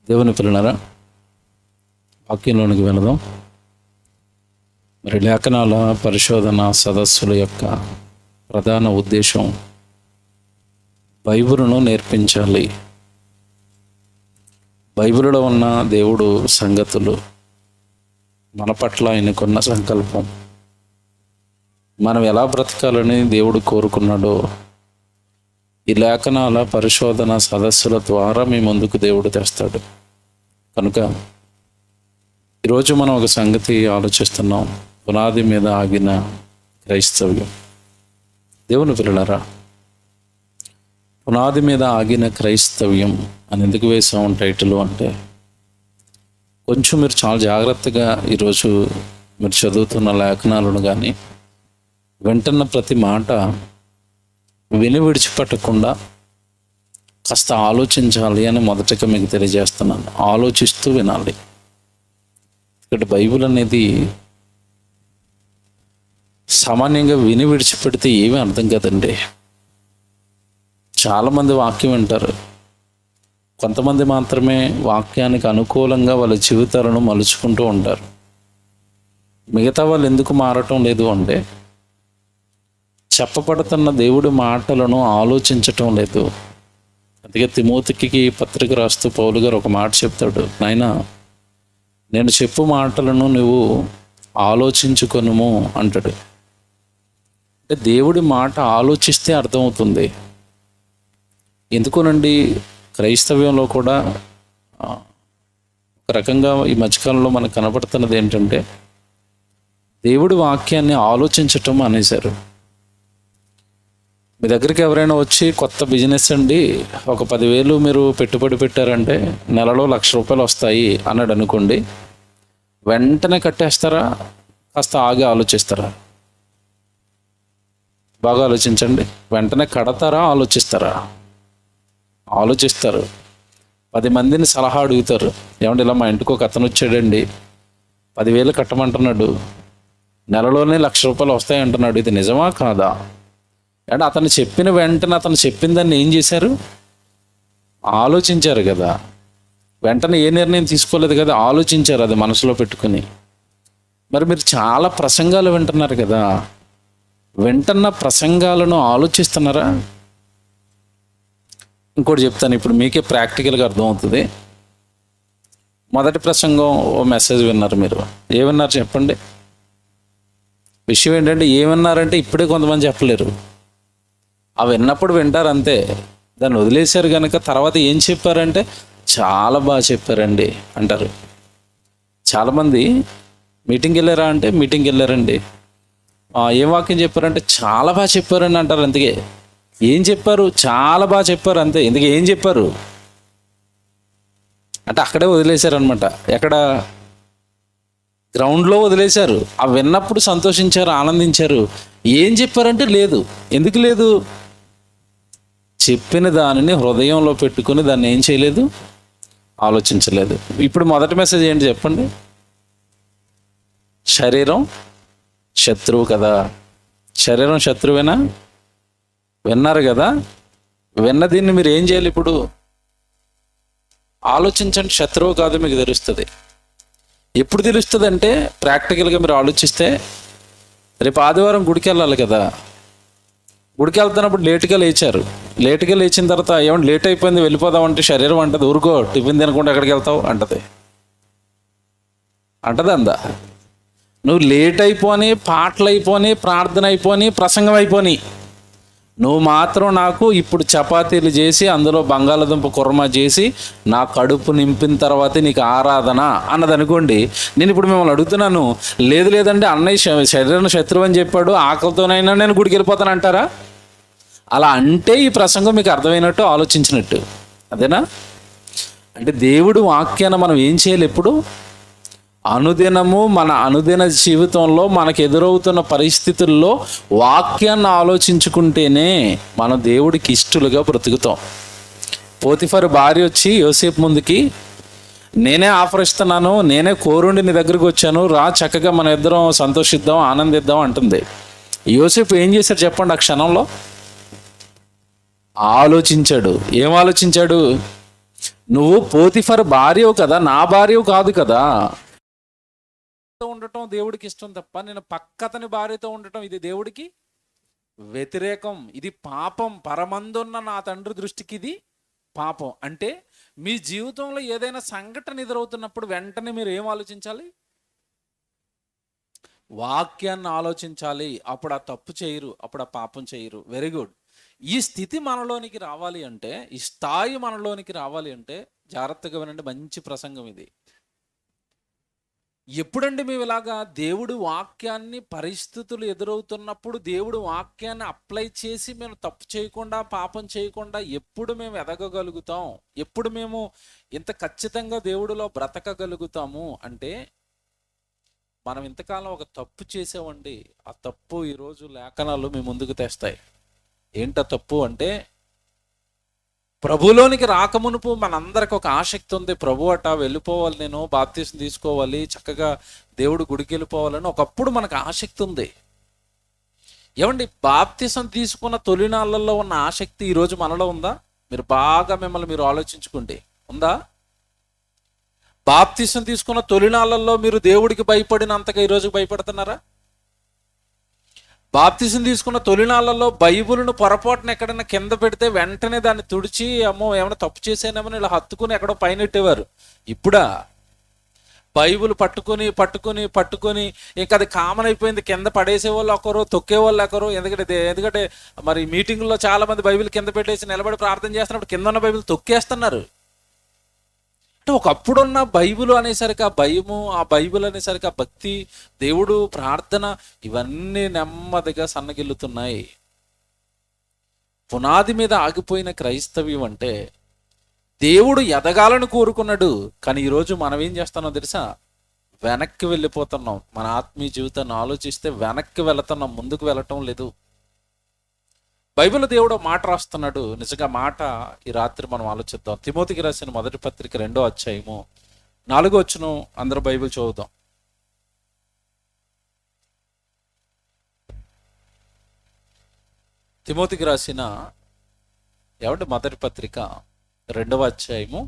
దేవుని పిల్లలారా, వాక్యంలోనికి వెళదాం. మరి లేఖనాల పరిశోధన సదస్సుల యొక్క ప్రధాన ఉద్దేశం బైబిలును నేర్పించాలి. బైబిలులో ఉన్న దేవుడు సంగతులు, మన పట్ల ఆయనకున్న సంకల్పం, మనం ఎలా బ్రతకాలని దేవుడు కోరుకున్నాడో ఈ లేఖనాల పరిశోధన సదస్సుల ద్వారా మీ ముందుకు దేవుడు తెస్తాడు. కనుక ఈరోజు మనం ఒక సంగతి ఆలోచిస్తున్నాం, పునాది మీద ఆగిన క్రైస్తవ్యం. దేవుని పిల్లలారా, పునాది మీద ఆగిన క్రైస్తవ్యం అని ఎందుకు వేసాం టైటిల్ అంటే, కొంచెం మీరు చాలా జాగ్రత్తగా ఈరోజు మీరు చదువుతున్న లేఖనాలను కానీ వింటున్న ప్రతి మాట విని విడిచిపెట్టకుండా కాస్త ఆలోచించాలి అని మొదటగా మీకు తెలియజేస్తున్నాను. ఆలోచిస్తూ వినాలి. ఇక్కడ బైబిల్ అనేది సామాన్యంగా విని విడిచిపెడితే ఏమీ అర్థం కదండి. చాలామంది వాక్యం వింటారు, కొంతమంది మాత్రమే వాక్యానికి అనుకూలంగా వాళ్ళ జీవితాలను మలుచుకుంటూ ఉంటారు. మిగతా వాళ్ళు ఎందుకు మారటం లేదు అంటే, చెప్పబడుతున్న దేవుడి మాటలను ఆలోచించటం లేదు. అందుకే తిమోతికి పత్రిక రాస్తూ పౌలు గారు ఒక మాట చెప్తాడు, నాయనా నేను చెప్పు మాటలను నువ్వు ఆలోచించుకొనుము అంటాడు. అంటే దేవుడి మాట ఆలోచిస్తే అర్థమవుతుంది. ఎందుకోనండి, క్రైస్తవ్యంలో కూడా ఒక రకంగా ఈ మధ్యకాలంలో మనకు కనబడుతున్నది ఏంటంటే, దేవుడి వాక్యాన్ని ఆలోచించటం అనేశారు. మీ దగ్గరికి ఎవరైనా వచ్చి కొత్త బిజినెస్ అండి, ఒక 10,000 మీరు పెట్టుబడి పెట్టారంటే నెలలో ₹1,00,000 వస్తాయి అన్నాడు అనుకోండి, వెంటనే కట్టేస్తారా, కాస్త ఆగి ఆలోచిస్తారా? బాగా ఆలోచించండి. వెంటనే కడతారా, ఆలోచిస్తారా? ఆలోచిస్తారు. 10 మందిని సలహా అడుగుతారు, ఏమంటే ఇలా మా ఇంటికి ఒక అతను వచ్చాడండి, 10,000 కట్టమంటున్నాడు, నెలలోనే ₹1,00,000 వస్తాయి అంటున్నాడు, ఇది నిజమా కాదా? అంటే అతను చెప్పిన వెంటనే అతను చెప్పిన దాన్ని ఏం చేశారు? ఆలోచించారు కదా. వెంటనే ఏ నిర్ణయం తీసుకోలేదు కదా, ఆలోచించారు అది మనసులో పెట్టుకుని. మరి మీరు చాలా ప్రసంగాలు వింటున్నారు కదా, వింటున్న ప్రసంగాలను ఆలోచిస్తున్నారా? ఇంకోటి చెప్తాను, ఇప్పుడు మీకే ప్రాక్టికల్గా అర్థమవుతుంది. మొదటి ప్రసంగం ఓ మెసేజ్ విన్నారు, మీరు ఏమన్నారు చెప్పండి? విషయం ఏంటంటే, ఏమన్నారంటే ఇప్పుడే కొంతమంది చెప్పలేరు. అవి విన్నప్పుడు వింటారు అంతే, దాన్ని వదిలేశారు కనుక తర్వాత ఏం చెప్పారంటే చాలా బాగా చెప్పారండి అంటారు. చాలామంది మీటింగ్కి వెళ్ళారా అంటే మీటింగ్కి వెళ్ళారండి, ఏం వాక్యం చెప్పారంటే చాలా బాగా చెప్పారండి అంటారు. అందుకే ఏం చెప్పారు? చాలా బాగా చెప్పారు అంతే. ఇందుకే ఏం చెప్పారు అంటే అక్కడే వదిలేశారు అనమాట. ఎక్కడ? గ్రౌండ్లో వదిలేశారు. అవి విన్నప్పుడు సంతోషించారు, ఆనందించారు. ఏం చెప్పారంటే లేదు. ఎందుకు లేదు? చెప్పిన దానిని హృదయంలో పెట్టుకుని దాన్ని ఏం చేయలేదు, ఆలోచించలేదు. ఇప్పుడు మొదటి మెసేజ్ ఏంటి చెప్పండి? శరీరం శత్రువు కదా. శరీరం శత్రువేనా? విన్నారు కదా. విన్న దీన్ని మీరు ఏం చేయాలి? ఇప్పుడు ఆలోచించండి. శత్రువు కాదు మీకు తెలుస్తుంది. ఎప్పుడు తెలుస్తుంది అంటే, ప్రాక్టికల్గా మీరు ఆలోచిస్తే, రేపు ఆదివారం గుడికి వెళ్ళాలి కదా. గుడికి వెళ్తున్నప్పుడు లేటుగా లేచారు. లేటుగా లేచిన తర్వాత ఏమంటే లేట్ అయిపోయింది వెళ్ళిపోదామంటే శరీరం అంటది, ఊరుకో టిఫిన్ తినకుండా ఎక్కడికి వెళ్తావు అంటది. అందా? నువ్వు లేట్ అయిపోని, పాటలు అయిపోని, ప్రార్థన అయిపోని, ప్రసంగం అయిపోని, నువ్వు మాత్రం నాకు ఇప్పుడు చపాతీలు చేసి అందులో బంగాళదుంప కుర్మా చేసి నా కడుపు నింపిన తర్వాతే నీకు ఆరాధన అన్నది అనుకోండి. నేను ఇప్పుడు మిమ్మల్ని అడుగుతున్నాను, లేదండి అన్నయ్య శరీరం శత్రువు అని చెప్పాడు, ఆకలితోనైనా నేను గుడికి వెళ్ళిపోతాను అంటారా? అలా అంటే ఈ ప్రసంగం మీకు అర్థమైనట్టు, ఆలోచించినట్టు. అదేనా? అంటే దేవుడు వాక్యాన్ని మనం ఏం చేయాలి? ఎప్పుడు అనుదినము మన అనుదిన జీవితంలో మనకు ఎదురవుతున్న పరిస్థితుల్లో వాక్యాన్ని ఆలోచించుకుంటేనే మనం దేవుడికి ఇష్టలుగా బ్రతుకుతాం. పోతిఫరు భార్య వచ్చి యోసేపు ముందుకి, నేనే ఆఫర్ ఇస్తున్నాను, నేనే కోరుండి నీ దగ్గరికి వచ్చాను, రా చక్కగా మన ఇద్దరం సంతోషిద్దాం, ఆనందిద్దాం అంటుంది. యోసేపు ఏం చేశాడు చెప్పండి? ఆ క్షణంలో ఆలోచించాడు. ఏం ఆలోచించాడు? నువ్వు పోతిఫర్ భార్యవు కదా, నా భార్యవు కాదు కదా. ఉండటం దేవుడికి ఇష్టం తప్ప నేను పక్కతని భార్యతో ఉండటం ఇది దేవుడికి వ్యతిరేకం. ఇది పాపం. పరమందున్న నా తండ్రి దృష్టికి ఇది పాపం. అంటే మీ జీవితంలో ఏదైనా సంఘటన ఎదురవుతున్నప్పుడు వెంటనే మీరు ఏం ఆలోచించాలి? వాక్యాన్ని ఆలోచించాలి. అప్పుడు ఆ తప్పు చేయరు, అప్పుడు ఆ పాపం చేయరు. Very good. ఈ స్థితి మనలోనికి రావాలి అంటే, ఈ స్థాయి మనలోనికి రావాలి అంటే జాగ్రత్తగా వినండి, మంచి ప్రసంగం ఇది. ఎప్పుడండి మేము ఇలాగా దేవుడు వాక్యాన్ని, పరిస్థితులు ఎదురవుతున్నప్పుడు దేవుడు వాక్యాన్ని అప్లై చేసి మేము తప్పు చేయకుండా, పాపం చేయకుండా ఎప్పుడు మేము ఎదగగలుగుతాం? ఎప్పుడు మేము ఇంత ఖచ్చితంగా దేవుడిలో బ్రతకగలుగుతాము అంటే, మనం ఇంతకాలం ఒక తప్పు చేసామండి. ఆ తప్పు ఈరోజు లేఖనాలు మీ ముందుకు తెస్తాయి. ఏంట తప్పు అంటే, ప్రభులోనికి రాకమునుపు మనందరికి ఒక ఆసక్తి ఉంది. ప్రభు అట వెళ్ళిపోవాలి, నేను బాప్తీసం తీసుకోవాలి, చక్కగా దేవుడు గుడికి వెళ్ళిపోవాలని ఒకప్పుడు మనకు ఆసక్తి ఉంది. ఏమండి, బాప్తీసం తీసుకున్న తొలినాళ్ళల్లో ఉన్న ఆసక్తి ఈరోజు మనలో ఉందా? మీరు బాగా మిమ్మల్ని మీరు ఆలోచించుకోండి, ఉందా? బాప్తీసం తీసుకున్న తొలినాళ్ళల్లో మీరు దేవుడికి భయపడినంతగా ఈరోజు భయపడుతున్నారా? బాప్తీసం తీసుకున్న తొలినాళ్ళలో బైబిల్ను పొరపాటున ఎక్కడైనా కింద పెడితే వెంటనే దాన్ని తుడిచి, అమ్మో ఏమైనా తప్పు చేసానేమని ఇలా హత్తుకుని ఎక్కడో పైన ఎట్టేవారు. ఇప్పుడా బైబిల్ పట్టుకొని పట్టుకొని పట్టుకొని ఇంకా అది కామన్ అయిపోయింది. కింద పడేసేవాళ్ళు ఒకరు, తొక్కేవాళ్ళు ఒకరు. ఎందుకంటే మరి మీటింగుల్లో చాలా మంది బైబిల్ కింద పెట్టేసి నిలబడి ప్రార్థన చేస్తున్నప్పుడు కింద ఉన్న బైబిల్ తొక్కేస్తున్నారు. అంటే ఒకప్పుడున్న బైబిల్ అనేసరికి ఆ భయము, ఆ బైబిల్ అనేసరికి ఆ భక్తి, దేవుడు, ప్రార్థన ఇవన్నీ నెమ్మదిగా సన్నగిల్లుతున్నాయి. పునాది మీద ఆగిపోయిన క్రైస్తవ్యం అంటే దేవుడు ఎదగాలని కోరుకున్నాడు. కానీ ఈరోజు మనం ఏం చేస్తున్నాం తెలుసా? వెనక్కి వెళ్ళిపోతున్నాం. మన ఆత్మీయ జీవితాన్ని ఆలోచిస్తే వెనక్కి వెళుతున్నాం, ముందుకు వెళ్ళటం లేదు. బైబిల్ దేవుడు మాట రాస్తున్నాడు. నిజంగా మాట ఈ రాత్రి మనం ఆలోచిద్దాం. తిమోతికి రాసిన మొదటి పత్రిక 2వ అధ్యాయము 4వ వచనం అందరూ బైబిల్ చదువుదాం. తిమోతికి రాసిన మొదటి పత్రిక 2వ అధ్యాయము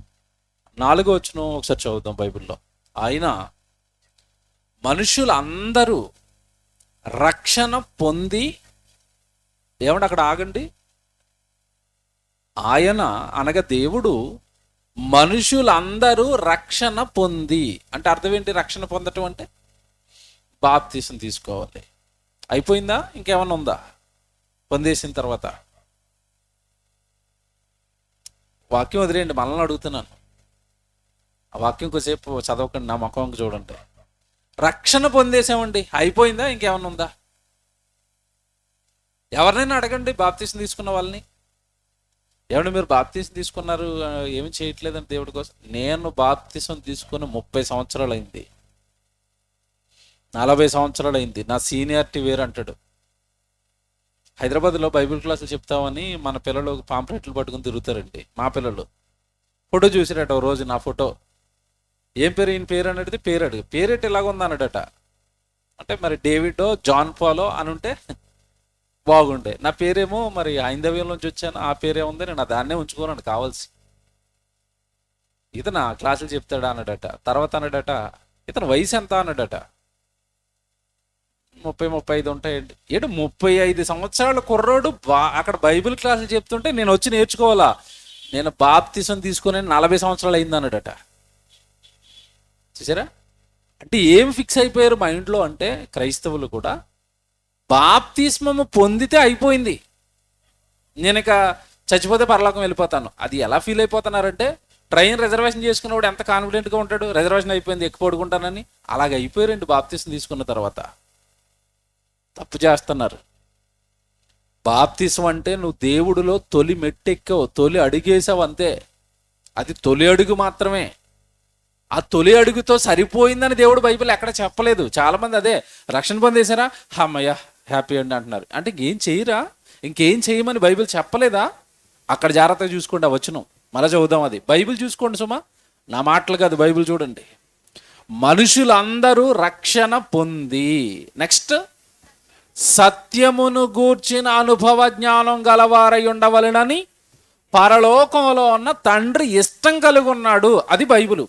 4వ వచనం ఒకసారి చదువుదాం బైబిల్లో. ఆయన మనుషులందరూ రక్షణ పొంది, ఏమంటే అక్కడ ఆగండి, ఆయన అనగా దేవుడు మనుషులందరూ రక్షణ పొంది అంటే అర్థం ఏంటి? రక్షణ పొందటం అంటే బాప్తీసం తీసుకోవాలి. అయిపోయిందా? ఇంకేమన్నా ఉందా? పొందేసిన తర్వాత వాక్యం వదిలేయండి, మనల్ని అడుగుతున్నాను. ఆ వాక్యం కొద్దిసేపు చదవకండి, నా ముఖంకి చూడండి. రక్షణ పొందేసామండి, అయిపోయిందా? ఇంకేమన్నా ఉందా? ఎవరినైనా అడగండి బాప్తీసం తీసుకున్న వాళ్ళని. ఏమంటే మీరు బాప్తీసం తీసుకున్నారు, ఏమి చేయట్లేదండి దేవుడి కోసం. నేను బాప్తీసం తీసుకుని 30 సంవత్సరాలు అయింది, 40 సంవత్సరాలు అయింది. నా సీనియారిటీ వేరు అంటాడు. హైదరాబాద్లో బైబిల్ క్లాసులు చెప్తామని మన పిల్లలు పాంప్లెట్లు పట్టుకుని తిరుగుతారండి. మా పిల్లలు ఫోటో చూసిరట ఓ రోజు, నా ఫోటో. ఏం పేరు, ఈయన పేరు అని అడిగితే పేరు అడిగి, పేరేట్ ఎలాగుంది అన్నాడట. అంటే మరి డేవిడో జాన్ పాలో అని ఉంటే బాగుండే. నా పేరేమో మరి హైందవ్యం నుంచి వచ్చాను, ఆ పేరే ఉంది, నేను దాన్నే ఉంచుకోనండి కావాల్సి. ఇతను క్లాసులు చెప్తాడా అన్నాడట. తర్వాత అన్నాడట, ఇతను వయసు ఎంత అన్నాడట. 30-35 ఉంటాయండి. 35 సంవత్సరాల కుర్రోడు అక్కడ బైబిల్ క్లాసులు చెప్తుంటే నేను వచ్చి నేర్చుకోవాలా? నేను బాప్తీసం తీసుకుని 40 సంవత్సరాలు అయింది అన్నాడట. చూసారా? అంటే ఏం ఫిక్స్ అయిపోయారు మైండ్లో అంటే క్రైస్తవులు కూడా, బాప్తిస్మము పొందితే అయిపోయింది, నేను ఇక చచ్చిపోతే పరలోకం వెళ్ళిపోతాను. అది ఎలా ఫీల్ అయిపోతున్నారంటే, ట్రైన్ రిజర్వేషన్ చేసుకున్నవాడు ఎంత కాన్ఫిడెంట్గా ఉంటాడు, రిజర్వేషన్ అయిపోయింది ఎక్కువ పడుకుంటానని. అలాగే అయిపోయారండి బాప్తిస్మం తీసుకున్న తర్వాత. తప్పు చేస్తున్నారు. బాప్తిస్మం అంటే నువ్వు దేవుడిలో తొలి మెట్టెక్కావు, తొలి అడుగేసావు అంతే. అది తొలి అడుగు మాత్రమే. ఆ తొలి అడుగుతో సరిపోయిందని దేవుడు బైబిల్ ఎక్కడ చెప్పలేదు. చాలామంది అదే రక్షణ పొందేశారా, అమ్మయ్య హ్యాపీ అండి అంటున్నారు. అంటే ఇంకేం చేయరా, ఇంకేం చేయమని బైబిల్ చెప్పలేదా? అక్కడ జాగ్రత్తగా చూసుకోండి. వచనం మళ్ళీ చదువుదాం. అది బైబిల్ చూసుకోండి సుమా, నా మాటలు కాదు, బైబిల్ చూడండి. మనుషులందరూ రక్షణ పొంది, నెక్స్ట్ సత్యమును గూర్చిన అనుభవ జ్ఞానం గలవారై ఉండవలెనని పరలోకంలో ఉన్న తండ్రి ఇష్టం కలిగి ఉన్నాడు. అది బైబిలు.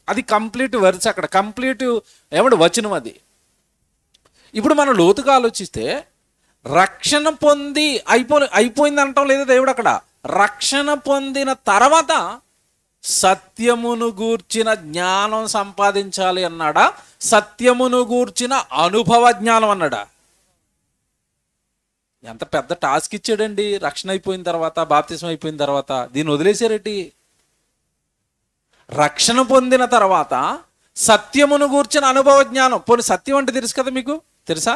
అది కంప్లీట్ వర్స్, అక్కడ కంప్లీట్ వచనం అది. ఇప్పుడు మనం లోతుగా ఆలోచిస్తే రక్షణ పొంది అయిపోయింది అంటాం లేదా దేవుడు అక్కడ. రక్షణ పొందిన తర్వాత సత్యమును గూర్చిన జ్ఞానం సంపాదించాలి అన్నాడా, సత్యమును గూర్చిన అనుభవ జ్ఞానం అన్నాడా? ఎంత పెద్ద టాస్క్ ఇచ్చాడండి. రక్షణ అయిపోయిన తర్వాత, బాప్తిసం అయిపోయిన తర్వాత దీన్ని వదిలేశారేంటి? రక్షణ పొందిన తర్వాత సత్యమును గూర్చిన అనుభవ జ్ఞానం. పోనీ సత్యం అంటే తెలుసు కదా, మీకు తెలుసా?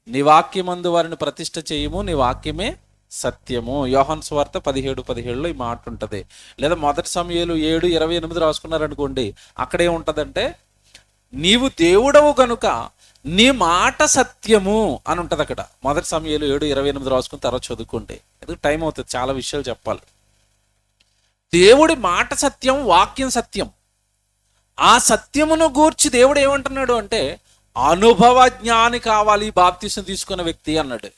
నీ వాక్యమందు వారిని ప్రతిష్ఠ చేయము, నీ వాక్యమే సత్యము. యోహాను సువార్త 17:17 ఈ మాట ఉంటుంది. లేదా మొదటి సమూయేలు 7:28 రాసుకున్నారనుకోండి, అక్కడే ఉంటుందంటే నీవు దేవుడవు కనుక నీ మాట సత్యము అని ఉంటుంది అక్కడ. మొదటి సమూయేలు 7:28 రాసుకుని తర్వాత చదువుకోండి, ఎందుకు టైం అవుతుంది, చాలా విషయాలు చెప్పాలి. దేవుడి మాట సత్యం, వాక్యం సత్యం. ఆ సత్యమును గూర్చి దేవుడు ఏమంటున్నాడు అంటే అనుభవ జ్ఞాని కావాలి బాప్తిసం తీసుకున్న వ్యక్తి అన్నాడు.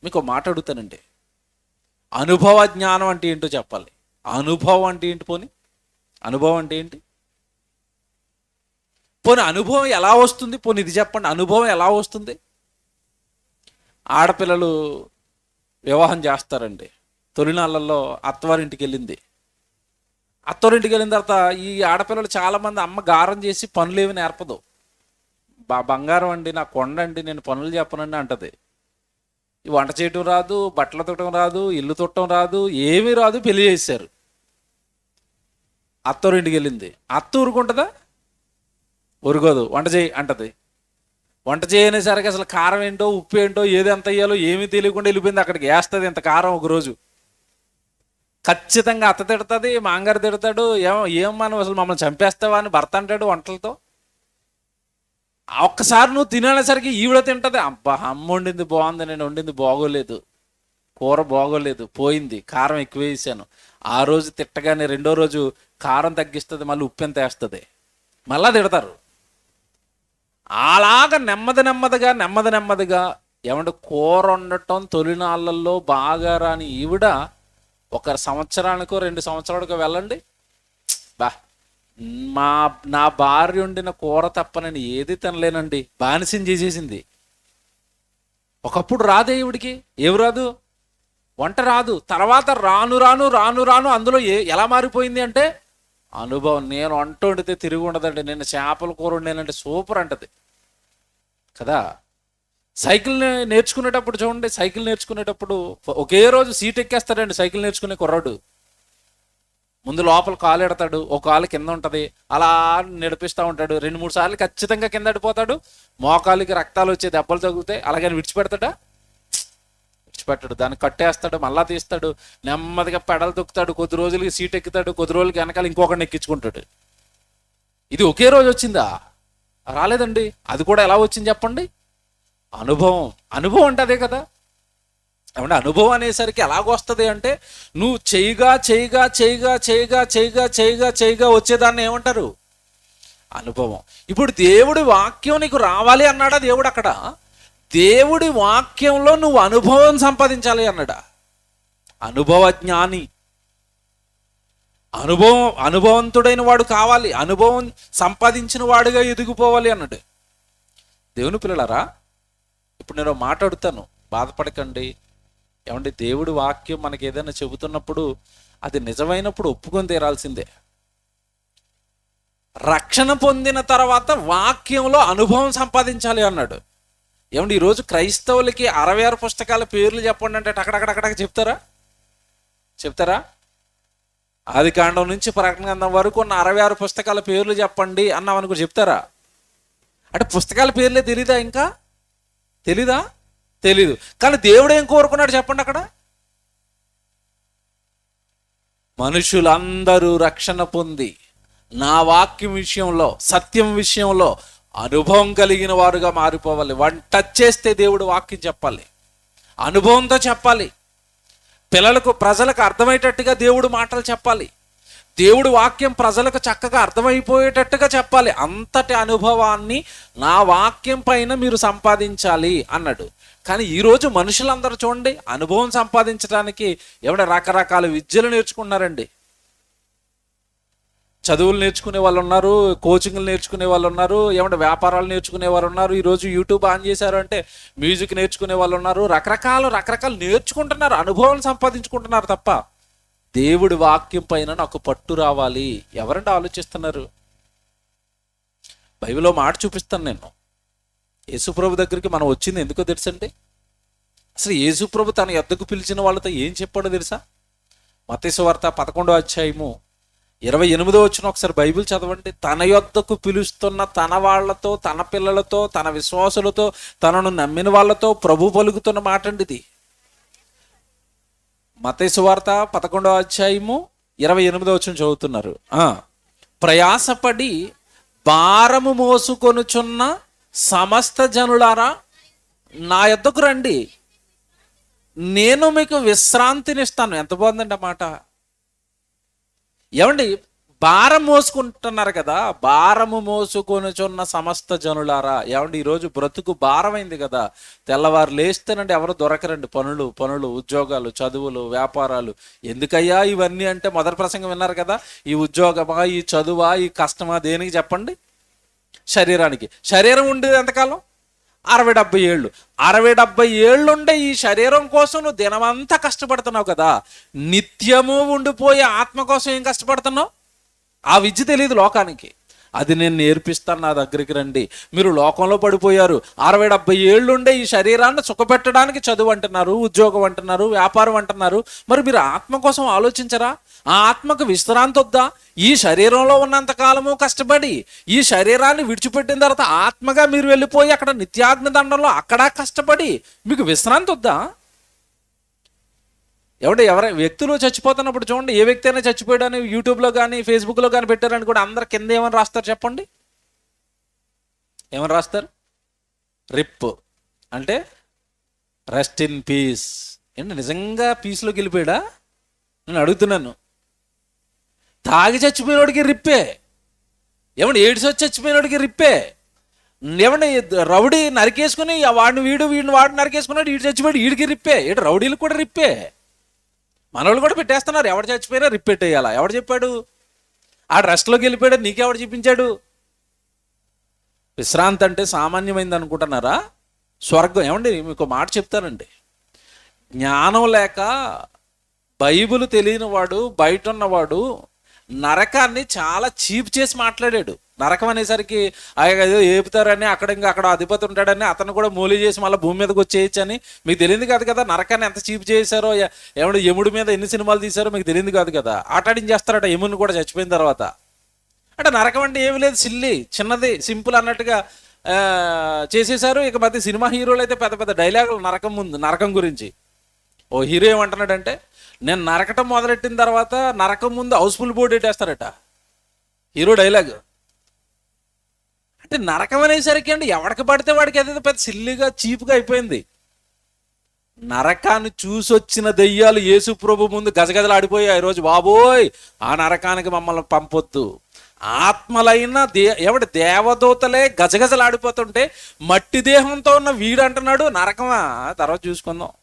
మీకు మాట అడుగుతానండి, అనుభవ జ్ఞానం అంటే ఏంటో చెప్పాలి. అనుభవం అంటే ఏంటి? అనుభవం అంటే ఏంటి? అనుభవం ఎలా వస్తుంది? ఇది చెప్పండి, అనుభవం ఎలా వస్తుంది? ఆడపిల్లలు వివాహం చేస్తారండి. తొలినాళ్ళల్లో అత్తవారింటికి వెళ్ళింది. అత్తవారింటికి వెళ్ళిన తర్వాత ఈ ఆడపిల్లలు చాలామంది అమ్మ గారం చేసి పనులేవి నేర్పదు. బంగారం అండి, నా కొండ అండి, నేను పనులు చెప్పనండి అంటది. ఈ వంట చేయటం రాదు, బట్టలు తుట్టడం రాదు, ఇల్లు తుట్టడం రాదు, ఏమీ రాదు. పెళ్లి చేశారు. అత్తవారింటికి వెళ్ళింది. అత్త ఊరుకుంటుందా? ఊరుకోదు. వంట చేయి అంటది. వంట చేయనేసరికి అసలు కారం ఏంటో, ఉప్పు ఏంటో, ఏది ఎంత అయ్యాలో ఏమీ తెలియకుండా వెళ్ళిపోయింది. అక్కడికి వేస్తుంది ఇంత కారం ఒకరోజు. ఖచ్చితంగా అత్త తిడుతుంది, మాంగారు తిడతాడు. ఏం మనం అసలు మమ్మల్ని చంపేస్తావా అని భర్త అంటాడు వంటలతో. ఒక్కసారి నువ్వు తినేసరికి ఈవిడ తింటది, అబ్బా అమ్మ వండింది బాగుంది, నేను వండింది బాగోలేదు, కూర బాగోలేదు, పోయింది, కారం ఎక్కువ వేసాను. ఆ రోజు తిట్టగానే రెండో రోజు కారం తగ్గిస్తుంది, మళ్ళీ ఉప్పు ఎంత వేస్తుంది, మళ్ళా తిడతారు. అలాగా నెమ్మదిగా ఏమంటే కూర వండటం తొలినాళ్ళల్లో బాగా రాని ఈవిడ ఒక సంవత్సరానికో 2 సంవత్సరాలకో వెళ్ళండి, నా భార్య వండిన కూర తప్ప నేను ఏది తినలేనండి, బానిసం చేసేసింది. ఒకప్పుడు రాదే ఈవిడికి, ఏమి రాదు, వంట రాదు. తర్వాత రాను అందులో ఎలా మారిపోయింది అంటే అనుభవం. నేను వంట వండితే తిరిగి ఉండదండి, నేను చేపల కూర వండానంటే సూపర్ అంటది కదా. సైకిల్ నేర్చుకునేటప్పుడు చూడండి, సైకిల్ నేర్చుకునేటప్పుడు ఒకే రోజు సీట్ ఎక్కేస్తాడండి సైకిల్ నేర్చుకునే కుర్రాడు. ముందు లోపల కాలు ఎడతాడు, ఒక కాలు కింద ఉంటుంది, అలా నడిపిస్తూ ఉంటాడు. 2-3 సార్లు ఖచ్చితంగా కింద పడిపోతాడు. మోకాలికి రక్తాలు వచ్చే దెబ్బలు తగులుతాయి. అలాగే విడిచిపెడతాడా? విడిచిపెట్టాడు. దాన్ని కట్టేస్తాడు, మళ్ళా తీస్తాడు, నెమ్మదిగా పెడలు తొక్కుతాడు. కొద్ది రోజులకి సీట్ ఎక్కుతాడు, కొద్ది రోజులకి వెనకాల ఇంకొకరిని ఎక్కించుకుంటాడు. ఇది ఒకే రోజు వచ్చిందా? రాలేదండి. అది కూడా ఎలా వచ్చింది చెప్పండి? అనుభవం అంటే అదే కదా. ఏమంటే అనుభవం అనేసరికి ఎలాగొస్తుంది అంటే నువ్వు చేయగా వచ్చేదాన్ని ఏమంటారు? అనుభవం. ఇప్పుడు దేవుడి వాక్యం నీకు రావాలి అన్నాడా దేవుడు అక్కడ? దేవుడి వాక్యంలో నువ్వు అనుభవం సంపాదించాలి అన్నాడా? అనుభవ జ్ఞాని, అనుభవంతుడైన వాడు కావాలి, అనుభవం సంపాదించిన వాడుగా ఎదిగిపోవాలి అన్నాడు. దేవుని పిల్లలారా, ఇప్పుడు నేను మాట్లాడుతాను, బాధపడకండి. ఏమంటే దేవుడి వాక్యం మనకి ఏదైనా చెబుతున్నప్పుడు అది నిజమైనప్పుడు ఒప్పుకొని తీరాల్సిందే. రక్షణ పొందిన తర్వాత వాక్యంలో అనుభవం సంపాదించాలి అన్నాడు. ఏమంటే ఈరోజు క్రైస్తవులకి 66 పుస్తకాల పేర్లు చెప్పండి అంటే అక్కడక్కడక్కడ చెప్తారా? ఆదికాండం నుంచి ప్రకటన గ్రంథం వరకు ఉన్న 66 పుస్తకాల పేర్లు చెప్పండి అన్నామని కూడా చెప్తారా? అంటే పుస్తకాల పేర్లే తెలీదా? ఇంకా తెలీదు. కానీ దేవుడు ఏం కోరుకున్నాడు చెప్పండి అక్కడ? మనుషులందరూ రక్షణ పొంది నా వాక్యం విషయంలో, సత్యం విషయంలో అనుభవం కలిగిన వారుగా మారిపోవాలి. టచ్ చేస్తే దేవుడు వాక్యం చెప్పాలి, అనుభవంతో చెప్పాలి. ప్రజలకు అర్థమయ్యేటట్టుగా దేవుడు మాటలు చెప్పాలి. దేవుడు వాక్యం ప్రజలకు చక్కగా అర్థమైపోయేటట్టుగా చెప్పాలి. అంతటి అనుభవాన్ని నా వాక్యం పైన మీరు సంపాదించాలి అన్నాడు. కానీ ఈరోజు మనుషులందరూ చూడండి, అనుభవం సంపాదించడానికి రకరకాల విద్యలు నేర్చుకున్నారండి. చదువులు నేర్చుకునే వాళ్ళు ఉన్నారు, కోచింగ్లు నేర్చుకునే వాళ్ళు ఉన్నారు, వ్యాపారాలు నేర్చుకునే వాళ్ళు ఉన్నారు. ఈరోజు యూట్యూబ్ ఆన్ చేశారు అంటే మ్యూజిక్ నేర్చుకునే వాళ్ళు ఉన్నారు. రకరకాలు నేర్చుకుంటున్నారు, అనుభవం సంపాదించుకుంటున్నారు తప్ప దేవుడి వాక్యం పైన నాకు పట్టు రావాలి ఎవరంటే ఆలోచిస్తున్నారు? బైబిల్లో మాట చూపిస్తాను నేను. యేసుప్రభు దగ్గరికి మనం వచ్చింది ఎందుకో తెలుసండి? అసలు యేసుప్రభు తన యొద్దకు పిలిచిన వాళ్ళతో ఏం చెప్పాడో తెలుసా? మత్తయి సువార్త 11వ అధ్యాయము 28వ వచనం ఒకసారి బైబిల్ చదవండి. తన యొద్దకు పిలుస్తున్న తన వాళ్ళతో, తన పిల్లలతో, తన విశ్వాసులతో, తనను నమ్మిన వాళ్ళతో ప్రభు పలుకుతున్న మాట అండి ఇది. మత్తయి సువార్త 11వ అధ్యాయము 28వ వచనం చదువుతున్నారు. ప్రయాసపడి భారము మోసుకొనుచున్న సమస్త జనులారా నా యొద్దకు రండి, నేను మీకు విశ్రాంతినిస్తాను. ఎంత బాగుందండి ఆ మాట. భారం మోసుకుంటున్నారు కదా, భారము మోసుకొనుచున్న సమస్త జనులారా. ఈరోజు బ్రతుకు భారమైంది కదా. తెల్లవారు లేస్తేనండి ఎవరు దొరకరండి. పనులు, ఉద్యోగాలు, చదువులు, వ్యాపారాలు. ఎందుకయ్యా ఇవన్నీ అంటే మొదటి ప్రసంగం విన్నారు కదా. ఈ ఉద్యోగమా, ఈ చదువా, ఈ కష్టమా, దేనికి చెప్పండి? శరీరానికి. శరీరం ఉండేది ఎంతకాలం? 60-70 ఏళ్ళు. 60-70 ఏళ్ళుండే ఈ శరీరం కోసం నువ్వు దినమంతా కష్టపడుతున్నావు కదా. నిత్యము ఉండిపోయే ఆత్మ కోసం ఏం కష్టపడుతున్నావు? ఆ విద్య తెలియదు లోకానికి. అది నేను నేర్పిస్తాను, నా దగ్గరికి రండి. మీరు లోకంలో పడిపోయారు. 60-70 ఏళ్ళుండే ఈ శరీరాన్ని సుఖపెట్టడానికి చదువు అంటున్నారు, ఉద్యోగం అంటున్నారు, వ్యాపారం అంటున్నారు. మరి మీరు ఆత్మ కోసం ఆలోచించరా? ఆ ఆత్మకు విశ్రాంతి వద్దా? ఈ శరీరంలో ఉన్నంత కాలము కష్టపడి ఈ శరీరాన్ని విడిచిపెట్టిన తర్వాత ఆత్మగా మీరు వెళ్ళిపోయి అక్కడ నిత్యాగ్ని దండంలో అక్కడ కష్టపడి మీకు విశ్రాంతి వద్దా? ఎవరి వ్యక్తులు చచ్చిపోతున్నప్పుడు చూడండి, ఏ వ్యక్తి అయినా చచ్చిపోయాడని యూట్యూబ్లో కానీ ఫేస్బుక్లో కానీ పెట్టారని కూడా అందరు కింద ఏమని రాస్తారు చెప్పండి? ఏమని రాస్తారు? రిప్ అంటే రెస్ట్ ఇన్ పీస్. నిజంగా పీస్లోకి వెళ్ళిపోయాడా? నేను అడుగుతున్నాను. తాగి చచ్చిపోయినోడికి రిప్పే. ఎయిడ్స్ వచ్చి చచ్చిపోయినోడికి రిప్పే. రౌడీ నరికేసుకుని వీడిని వాడు నరికేసుకున్నాడు, ఈడు చచ్చిపోయాడు, ఈడికి రిప్పే. రౌడీలకు కూడా రిప్పే. మనోళ్ళు కూడా పెట్టేస్తున్నారు. ఎవడు చచ్చిపోయినా రిప్పెట్టేయాలా? ఎవడు చెప్పాడు? ఆ రెస్ట్లోకి వెళ్ళిపోయాడు, నీకెవడు చూపించాడు? విశ్రాంతి అంటే సామాన్యమైంది అనుకుంటున్నారా? స్వర్గం. మీకు మాట చెప్తానండి. జ్ఞానం లేక బైబిల్ తెలియని వాడు, బయట ఉన్నవాడు నరకాన్ని చాలా చీప్ చేసి మాట్లాడాడు. నరకం అనేసరికి ఏదో ఏపుతారని, అక్కడ అధిపతి ఉంటాడని అతను కూడా మూలి చేసి మళ్ళీ భూమి మీదకి వచ్చేయచ్చని మీకు తెలియదు కాదు కదా. నరకాన్ని ఎంత చీప్ చేశారో, యముడి మీద ఎన్ని సినిమాలు తీశారో మీకు తెలియదు కాదు కదా. ఆటాడించేస్తారట యముని కూడా చచ్చిపోయిన తర్వాత. అంటే నరకం అంటే ఏమి లేదు, సిల్లి, చిన్నది, సింపుల్ అన్నట్టుగా చేసేసారు. ఇక మధ్య సినిమా హీరోలు అయితే పెద్ద పెద్ద డైలాగులు నరకం గురించి. ఓ హీరో ఏమంటున్నాడంటే, నేను నరకటం మొదలెట్టిన తర్వాత నరకం ముందు హౌస్ఫుల్ బోర్డు పెట్టేస్తారట. Hero dialogue. అంటే నరకం అనేసరికి ఎవడికి పడితే వాడికి అదే పెద్ద సిల్లిగా చీప్గా అయిపోయింది. నరకాన్ని చూసొచ్చిన దెయ్యాలు యేసు ప్రభు ముందు గజగజలు ఆడిపోయాయి. ఈరోజు బాబోయ్ ఆ నరకానికి మమ్మల్ని పంపొద్దు. ఆత్మలైన దేవదూతలే గజగజలు ఆడిపోతుంటే మట్టి దేహంతో ఉన్న వీడు అంటున్నాడు నరకమా, తర్వాత చూసుకుందాం.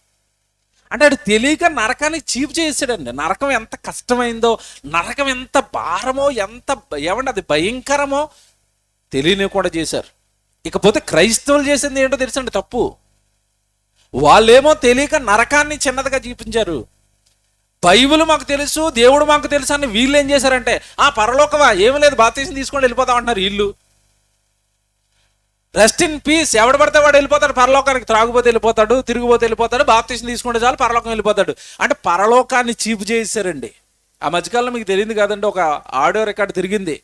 అంటే అది తెలియక నరకాన్ని చీప్ చేసాడండి. నరకం ఎంత కష్టమైందో, నరకం ఎంత భారమో, ఎంత అది భయంకరమో తెలియని కూడా చేశారు. ఇకపోతే క్రైస్తవులు చేసింది ఏంటో తెలుసండి తప్పు. వాళ్ళేమో తెలియక నరకాన్ని చిన్నదిగా చూపించారు. బైబిల్ మాకు తెలుసు, దేవుడు మాకు తెలుసు అని వీళ్ళు ఏం చేశారంటే, పరలోకమా ఏమి లేదు, బాప్తిసం తీసుకొని వెళ్ళిపోతాం అంటున్నారు వీళ్ళు. Rest in peace. ఎవడు పడితే వాడు వెళ్ళిపోతాడు పరలోకానికి. త్రాగుపోతే వెళ్ళిపోతాడు, తిరిగిపోతే వెళ్ళిపోతాడు, బాప్తిసం తీసుకుంటే చాలు పరలోకం వెళ్ళిపోతాడు. అంటే పరలోకాన్ని చీపు చేశారండి. ఆ మధ్యకాలంలో మీకు తెలియదు కాదండి, ఒక ఆడియో రికార్డు తిరిగింది.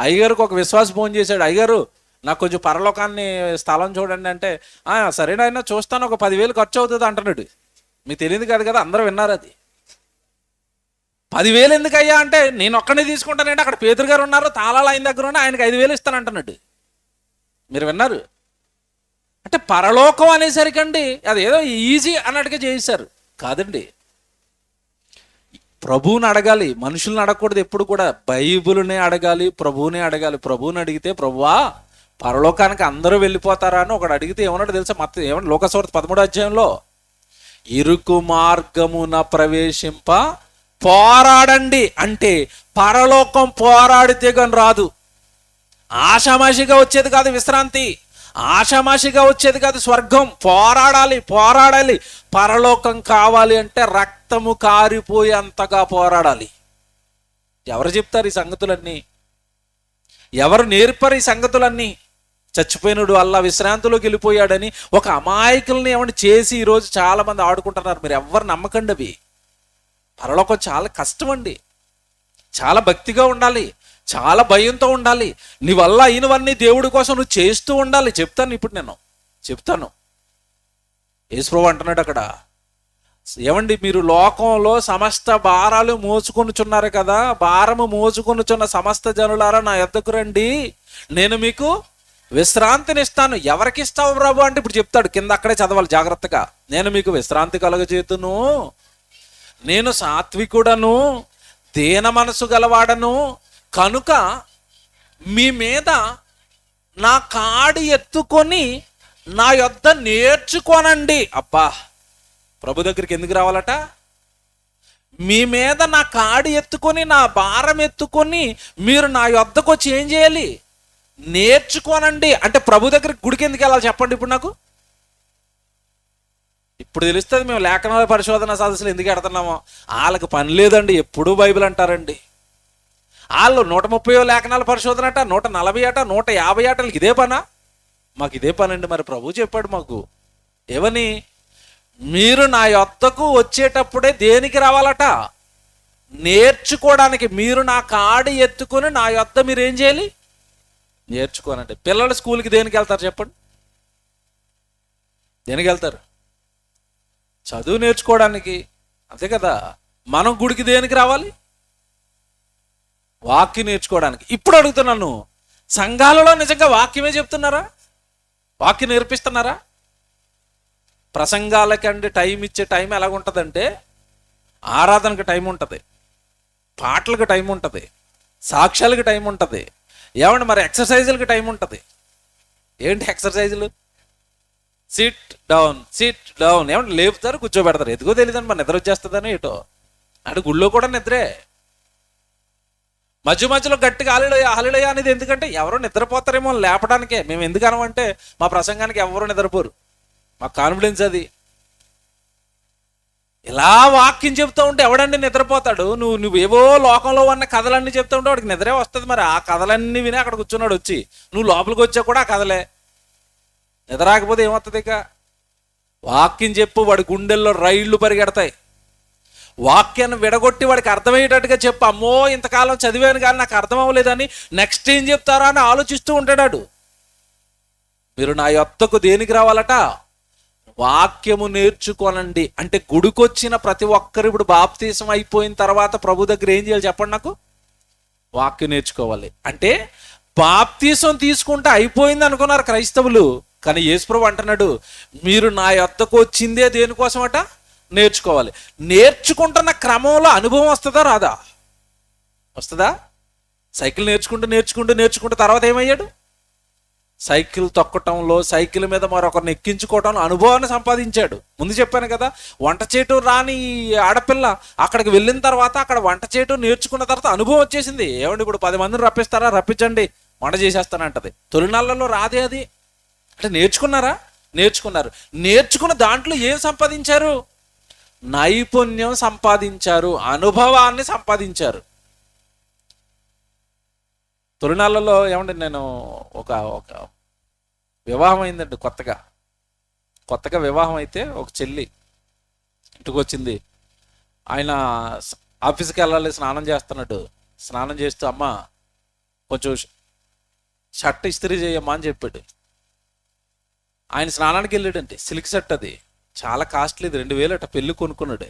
అయ్యగారికి ఒక విశ్వాస ఫోన్ చేశాడు, అయ్యగారు నాకు కొంచెం పరలోకాన్ని స్థలం చూడండి అంటే, సరేనా చూస్తాను, ఒక 10,000 ఖర్చు అవుతుంది అంటున్నాడు. మీకు తెలియదు కాదు కదా, అందరూ విన్నారు అది. 10,000 ఎందుకు అయ్యా అంటే, నేను ఒక్కడే తీసుకుంటానంటే అక్కడ పేదరు గారు ఉన్నారు, తాళాలు ఆయన దగ్గర ఉన్నాయి, ఆయనకి 5,000 ఇస్తానంటున్నాడు. మీరు విన్నారు? అంటే పరలోకం అనేసరికి అండి అది ఏదో ఈజీ అన్నట్టుగా చేశారు. కాదండి, ప్రభువుని అడగాలి, మనుషుల్ని అడగకూడదు ఎప్పుడు కూడా. బైబిల్నే అడగాలి, ప్రభువునే అడగాలి. ప్రభువుని అడిగితే, ప్రభువా పరలోకానికి అందరూ వెళ్ళిపోతారా అని ఒకడు అడిగితే ఏమన్నాడు తెలుసా? ఏమన్నా లోకసువార్త 13వ అధ్యాయంలో, ఇరుకు మార్గమున ప్రవేశింప పోరాడండి. అంటే పరలోకం పోరాడితే కానీ రాదు. ఆషామాషిగా వచ్చేది కాదు విశ్రాంతి, ఆషామాషిగా వచ్చేది కాదు స్వర్గం. పోరాడాలి, పోరాడాలి. పరలోకం కావాలి అంటే రక్తము కారిపోయేంతగా పోరాడాలి. ఎవరు చెప్తారు ఈ సంగతులన్నీ? ఎవరు నేర్పరు ఈ సంగతులన్నీ? చచ్చిపోయినడు అల్లా విశ్రాంతిలోకి వెళ్ళిపోయాడని ఒక అమాయకుల్ని ఏమని చేసి ఈరోజు చాలా మంది ఆడుకుంటున్నారు. మీరు ఎవరు నమ్మకండి. అవి పరలోకం చాలా కష్టం అండి. చాలా భక్తిగా ఉండాలి, చాలా భయంతో ఉండాలి. నీ వల్ల అయినవన్నీ దేవుడి కోసం నువ్వు చేస్తూ ఉండాలి. చెప్తాను, ఇప్పుడు నేను చెప్తాను. యేసుప్రభువు అంటున్నాడు అక్కడ, ఏమండి మీరు లోకంలో సమస్త భారాలు మోసుకొనుచున్నారు కదా, భారము మోసుకొనుచున్న సమస్త జనులారా నా యొద్దకు రండి, నేను మీకు విశ్రాంతిని ఇస్తాను. ఎవరికి ఇస్తావు ప్రభు అంటే ఇప్పుడు చెప్తాడు, కింద అక్కడే చదవాలి జాగ్రత్తగా. నేను మీకు విశ్రాంతి కలుగజేతును, నేను సాత్వికుడను, దీన మనసు గలవాడను, కనుక మీ మీద నా కాడి ఎత్తుకొని నా యొద్ద నేర్చుకోనండి. అబ్బా, ప్రభు దగ్గరికి ఎందుకు రావాలట? మీ మీద నా కాడి ఎత్తుకొని నా భారం ఎత్తుకొని మీరు నా యొద్దకు వచ్చి ఏం చేయాలి? నేర్చుకోనండి. అంటే ప్రభు దగ్గరికి గుడికి ఎందుకు వెళ్ళాలి చెప్పండి ఇప్పుడు నాకు? ఇప్పుడు తెలుస్తుంది మేము లేఖనాల పరిశోధన సదస్సులు ఎందుకు ఎడుతున్నామో. వాళ్ళకి పని లేదండి, ఎప్పుడూ బైబిల్ అంటారండి. వాళ్ళు 130 లేఖనాల పరిశోధన అట, 140 అట, 150 అటలకి ఇదే పనా? మాకు ఇదే పని అండి. మరి ప్రభు చెప్పాడు మాకు ఏమని? మీరు నా యొద్దకు వచ్చేటప్పుడే దేనికి రావాలట? నేర్చుకోవడానికి. మీరు నా కాడి ఎత్తుకొని నా యొద్ద మీరు ఏం చేయాలి? నేర్చుకోనండి. పిల్లలు స్కూల్కి దేనికి వెళ్తారు చెప్పండి? దేనికి వెళ్తారు? చదువు నేర్చుకోవడానికి, అంతే కదా. మనం గుడికి దేనికి రావాలి? వాక్యం నేర్చుకోవడానికి. ఇప్పుడు అడుగుతున్నాను, సంఘాలలో నిజంగా వాక్యమే చెప్తున్నారా? వాక్యం నేర్పిస్తున్నారా? ప్రసంగాలకంటే టైం ఇచ్చే టైం ఎలాగుంటుందంటే, ఆరాధనకు టైం ఉంటుంది, పాటలకు టైం ఉంటుంది, సాక్ష్యాలకు టైం ఉంటుంది. ఏమంటే మరి ఎక్సర్సైజులకి టైం ఉంటుంది. ఏంటి ఎక్సర్సైజులు? Sit down, sit down. ఏమంటే లేపుతారు, కూర్చోబెడతారు. ఎందుకో తెలియదండి, మరి నిద్ర వచ్చేస్తుందని ఏటో. అంటే గుళ్ళో కూడా నిద్రే. మధ్య మధ్యలో గట్టిగా హల్లెలూయా అనేది ఎందుకంటే ఎవరో నిద్రపోతారేమో లేపడానికే. మేము ఎందుకు అనమంటే మా ప్రసంగానికి ఎవరో నిద్రపోరు, మాకు కాన్ఫిడెన్స్ అది. ఇలా వాక్యం చెప్తూ ఉంటే ఎవడండి నిద్రపోతాడు? నువ్వేవో లోకంలో ఉన్న కథలన్నీ చెప్తూ ఉంటే వాడికి నిద్రే వస్తుంది. మరి ఆ కథలన్నీ విని అక్కడ కూర్చున్నాడు వచ్చి, నువ్వు లోపలికి వచ్చా కూడా ఆ కథలే. నిద్ర రాకపోతే ఏమవుతుంది? ఇక వాక్యం చెప్పు, వాడి గుండెల్లో రైళ్లు పరిగెడతాయి. వాక్యాన్ని విడగొట్టి వాడికి అర్థమయ్యేటట్టుగా చెప్పు. అమ్మో ఇంతకాలం చదివాను కానీ నాకు అర్థం అవ్వలేదని నెక్స్ట్ ఏం చెప్తారా అని ఆలోచిస్తూ ఉంటాడు. మీరు నా యొద్దకు దేనికి రావాలట? వాక్యము నేర్చుకోనండి. అంటే గుడికొచ్చిన ప్రతి ఒక్కరు ఇప్పుడు బాప్తీసం అయిపోయిన తర్వాత ప్రభు దగ్గర ఏం చేయాలి చెప్పండి నాకు? వాక్యం నేర్చుకోవాలి. అంటే బాప్తీసం తీసుకుంటే అయిపోయింది అనుకున్నారు క్రైస్తవులు. కానీ యేసుప్రభు అంటున్నాడు, మీరు నా యొద్దకు వచ్చిందే దేనికోసమట? నేర్చుకోవాలి. నేర్చుకుంటున్న క్రమంలో అనుభవం వస్తుందా రాదా? వస్తుందా? సైకిల్ నేర్చుకుంటూ తర్వాత ఏమయ్యాడు? సైకిల్ తొక్కటంలో, సైకిల్ మీద మరొకరిని ఎక్కించుకోవటంలో అనుభవాన్ని సంపాదించాడు. ముందు చెప్పాను కదా, వంట చేయటం రాని ఆడపిల్ల అక్కడికి వెళ్ళిన తర్వాత అక్కడ వంట చేయటం నేర్చుకున్న తర్వాత అనుభవం వచ్చేసింది. ఏమండి ఇప్పుడు 10 మందిని రప్పిస్తారా? రప్పించండి, వంట చేసేస్తానంటది. తొలినాళ్ళలో రాదే అది. అంటే నేర్చుకున్నారా? నేర్చుకున్నారు. నేర్చుకున్న దాంట్లో ఏం సంపాదించారు? నైపుణ్యం సంపాదించారు, అనుభవాన్ని సంపాదించారు. తొలినాళ్ళలో ఏమండి నేను ఒక వివాహం అయిందండి. కొత్తగా వివాహం అయితే ఒక చెల్లి ఇంటికి వచ్చింది. ఆయన ఆఫీస్కి వెళ్ళాలి, స్నానం చేస్తున్నాడు. స్నానం చేస్తూ అమ్మ కొంచెం షర్ట్ ఇస్త్రీ చేయమ్మా అని చెప్పాడు. ఆయన స్నానానికి వెళ్ళాడంటే సిల్క్ షర్ట్, అది చాలా కాస్ట్లీది, 2000 అట. పెళ్ళి కొనుక్కున్నాడు.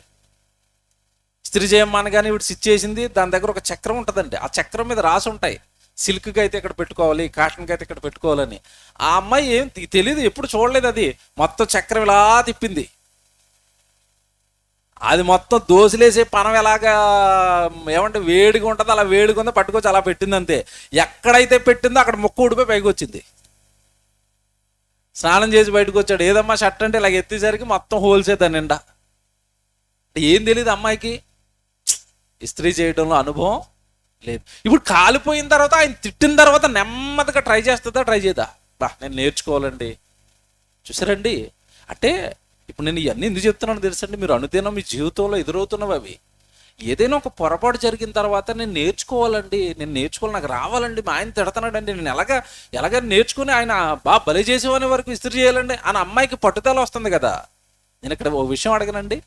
ఇస్త్రీ చేయమ్మా అనగానే వీడు స్టిచ్ చేసింది. దాని దగ్గర ఒక చక్రం ఉంటుందండి, ఆ చక్రం మీద రాసి ఉంటాయి, సిల్క్కి అయితే ఇక్కడ పెట్టుకోవాలి, కాటన్కి అయితే ఇక్కడ పెట్టుకోవాలని. ఆ అమ్మాయి ఏం తెలియదు, ఎప్పుడు చూడలేదు. అది మొత్తం చక్రం ఇలా తిప్పింది. అది మొత్తం దోశలేసే పనం ఎలాగా ఏమంటే వేడిగా ఉంటుందో అలా వేడిగా ఉందో పట్టుకొచ్చి అలా పెట్టింది అంతే. ఎక్కడైతే పెట్టిందో అక్కడ ముక్క ఊడిపోయి పైకి వచ్చింది. స్నానం చేసి బయటకు వచ్చాడు. ఏదమ్మా షర్ట్ అంటే ఇలా ఎత్తేసరికి మొత్తం హోల్సేత నిండా. ఏం తెలియదు అమ్మాయికి, ఇస్త్రీ చేయడంలో అనుభవం లేదు. ఇప్పుడు కాలిపోయిన తర్వాత ఆయన తిట్టిన తర్వాత నెమ్మదిగా ట్రై చేస్తుందా, ట్రై చేయదా? నేను నేర్చుకోవాలండి. చూసారండి, అంటే ఇప్పుడు నేను ఇవన్నీ ఎందుకు చెప్తున్నాను తెలుసండి, మీరు అనుదినం మీ జీవితంలో ఎదురవుతున్నవి అవి. ఏదైనా ఒక పొరపాటు జరిగిన తర్వాత నేను నేర్చుకోవాలండి, నేను నేర్చుకోవాలి, నాకు రావాలండి. మా ఆయన తిడతానండి, నేను ఎలాగ నేర్చుకుని ఆయన బలి చేసేవాని వరకు ఇస్త్రీ చేయాలండి అని అమ్మాయికి పట్టుదల వస్తుంది కదా. నేను ఇక్కడ ఓ విషయం అడగనండి,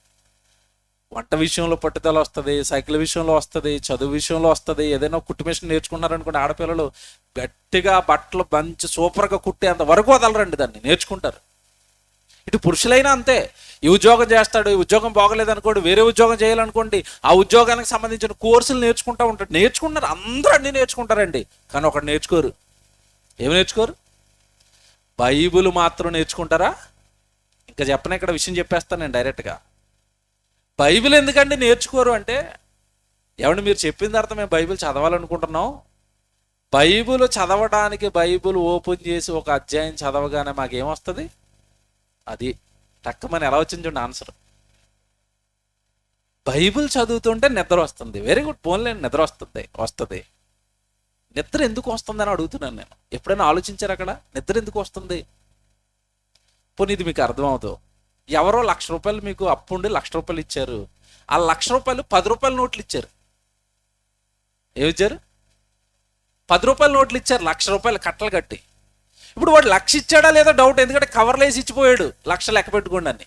వంట విషయంలో పట్టుదల వస్తుంది, సైకిల్ విషయంలో వస్తుంది, చదువు విషయంలో వస్తుంది. ఏదైనా కుట్టు మిషన్ నేర్చుకున్నారనుకోండి, ఆడపిల్లలు గట్టిగా బట్టలు మంచి సూపర్గా కుట్టే అంత వరకు వదలరండి, దాన్ని నేర్చుకుంటారు. ఇటు పురుషులైనా అంతే. ఈ ఉద్యోగం చేస్తాడు, ఈ ఉద్యోగం బాగలేదనుకోండి, వేరే ఉద్యోగం చేయాలనుకోండి, ఆ ఉద్యోగానికి సంబంధించిన కోర్సులు నేర్చుకుంటూ ఉంటాడు. నేర్చుకుంటారు, అందరూ అన్నీ నేర్చుకుంటారండి. కానీ ఒకటి నేర్చుకోరు. ఏమి నేర్చుకోరు? బైబిల్ మాత్రం నేర్చుకుంటారా? ఇంకా చెప్పనే, ఇక్కడ విషయం చెప్పేస్తాను నేను డైరెక్ట్గా. బైబిల్ ఎందుకండి నేర్చుకోరు అంటే, ఏమండి మీరు చెప్పిన తర్వాత మేము బైబిల్ చదవాలనుకుంటున్నాం, బైబిల్ చదవడానికి బైబిల్ ఓపెన్ చేసి ఒక అధ్యాయం చదవగానే మాకేమొస్తుంది? అది టక్కమని ఎలా వచ్చింది చూడండి ఆన్సర్. బైబిల్ చదువుతుంటే నిద్ర వస్తుంది. వెరీ గుడ్, పోన్లేండి, నిద్ర వస్తుంది. నిద్ర ఎందుకు వస్తుంది అని అడుగుతున్నాను నేను. ఎప్పుడైనా ఆలోచించారు అక్కడ నిద్ర ఎందుకు వస్తుంది? పోనీ ఇది మీకు అర్థమవుతుంది. ఎవరో ₹1,00,000 మీకు అప్పు ఉండి ₹1,00,000 ఇచ్చారు. ఆ ₹1,00,000 ₹10 నోట్లు ఇచ్చారు. ఏమిచ్చారు? ₹10 నోట్లు ఇచ్చారు, ₹1,00,000 కట్టలు కట్టి. ఇప్పుడు వాడు 1,00,000 ఇచ్చాడా లేదా డౌట్, ఎందుకంటే కవర్లు వేసి ఇచ్చిపోయాడు 1,00,000 లెక్క పెట్టుకోండి అని.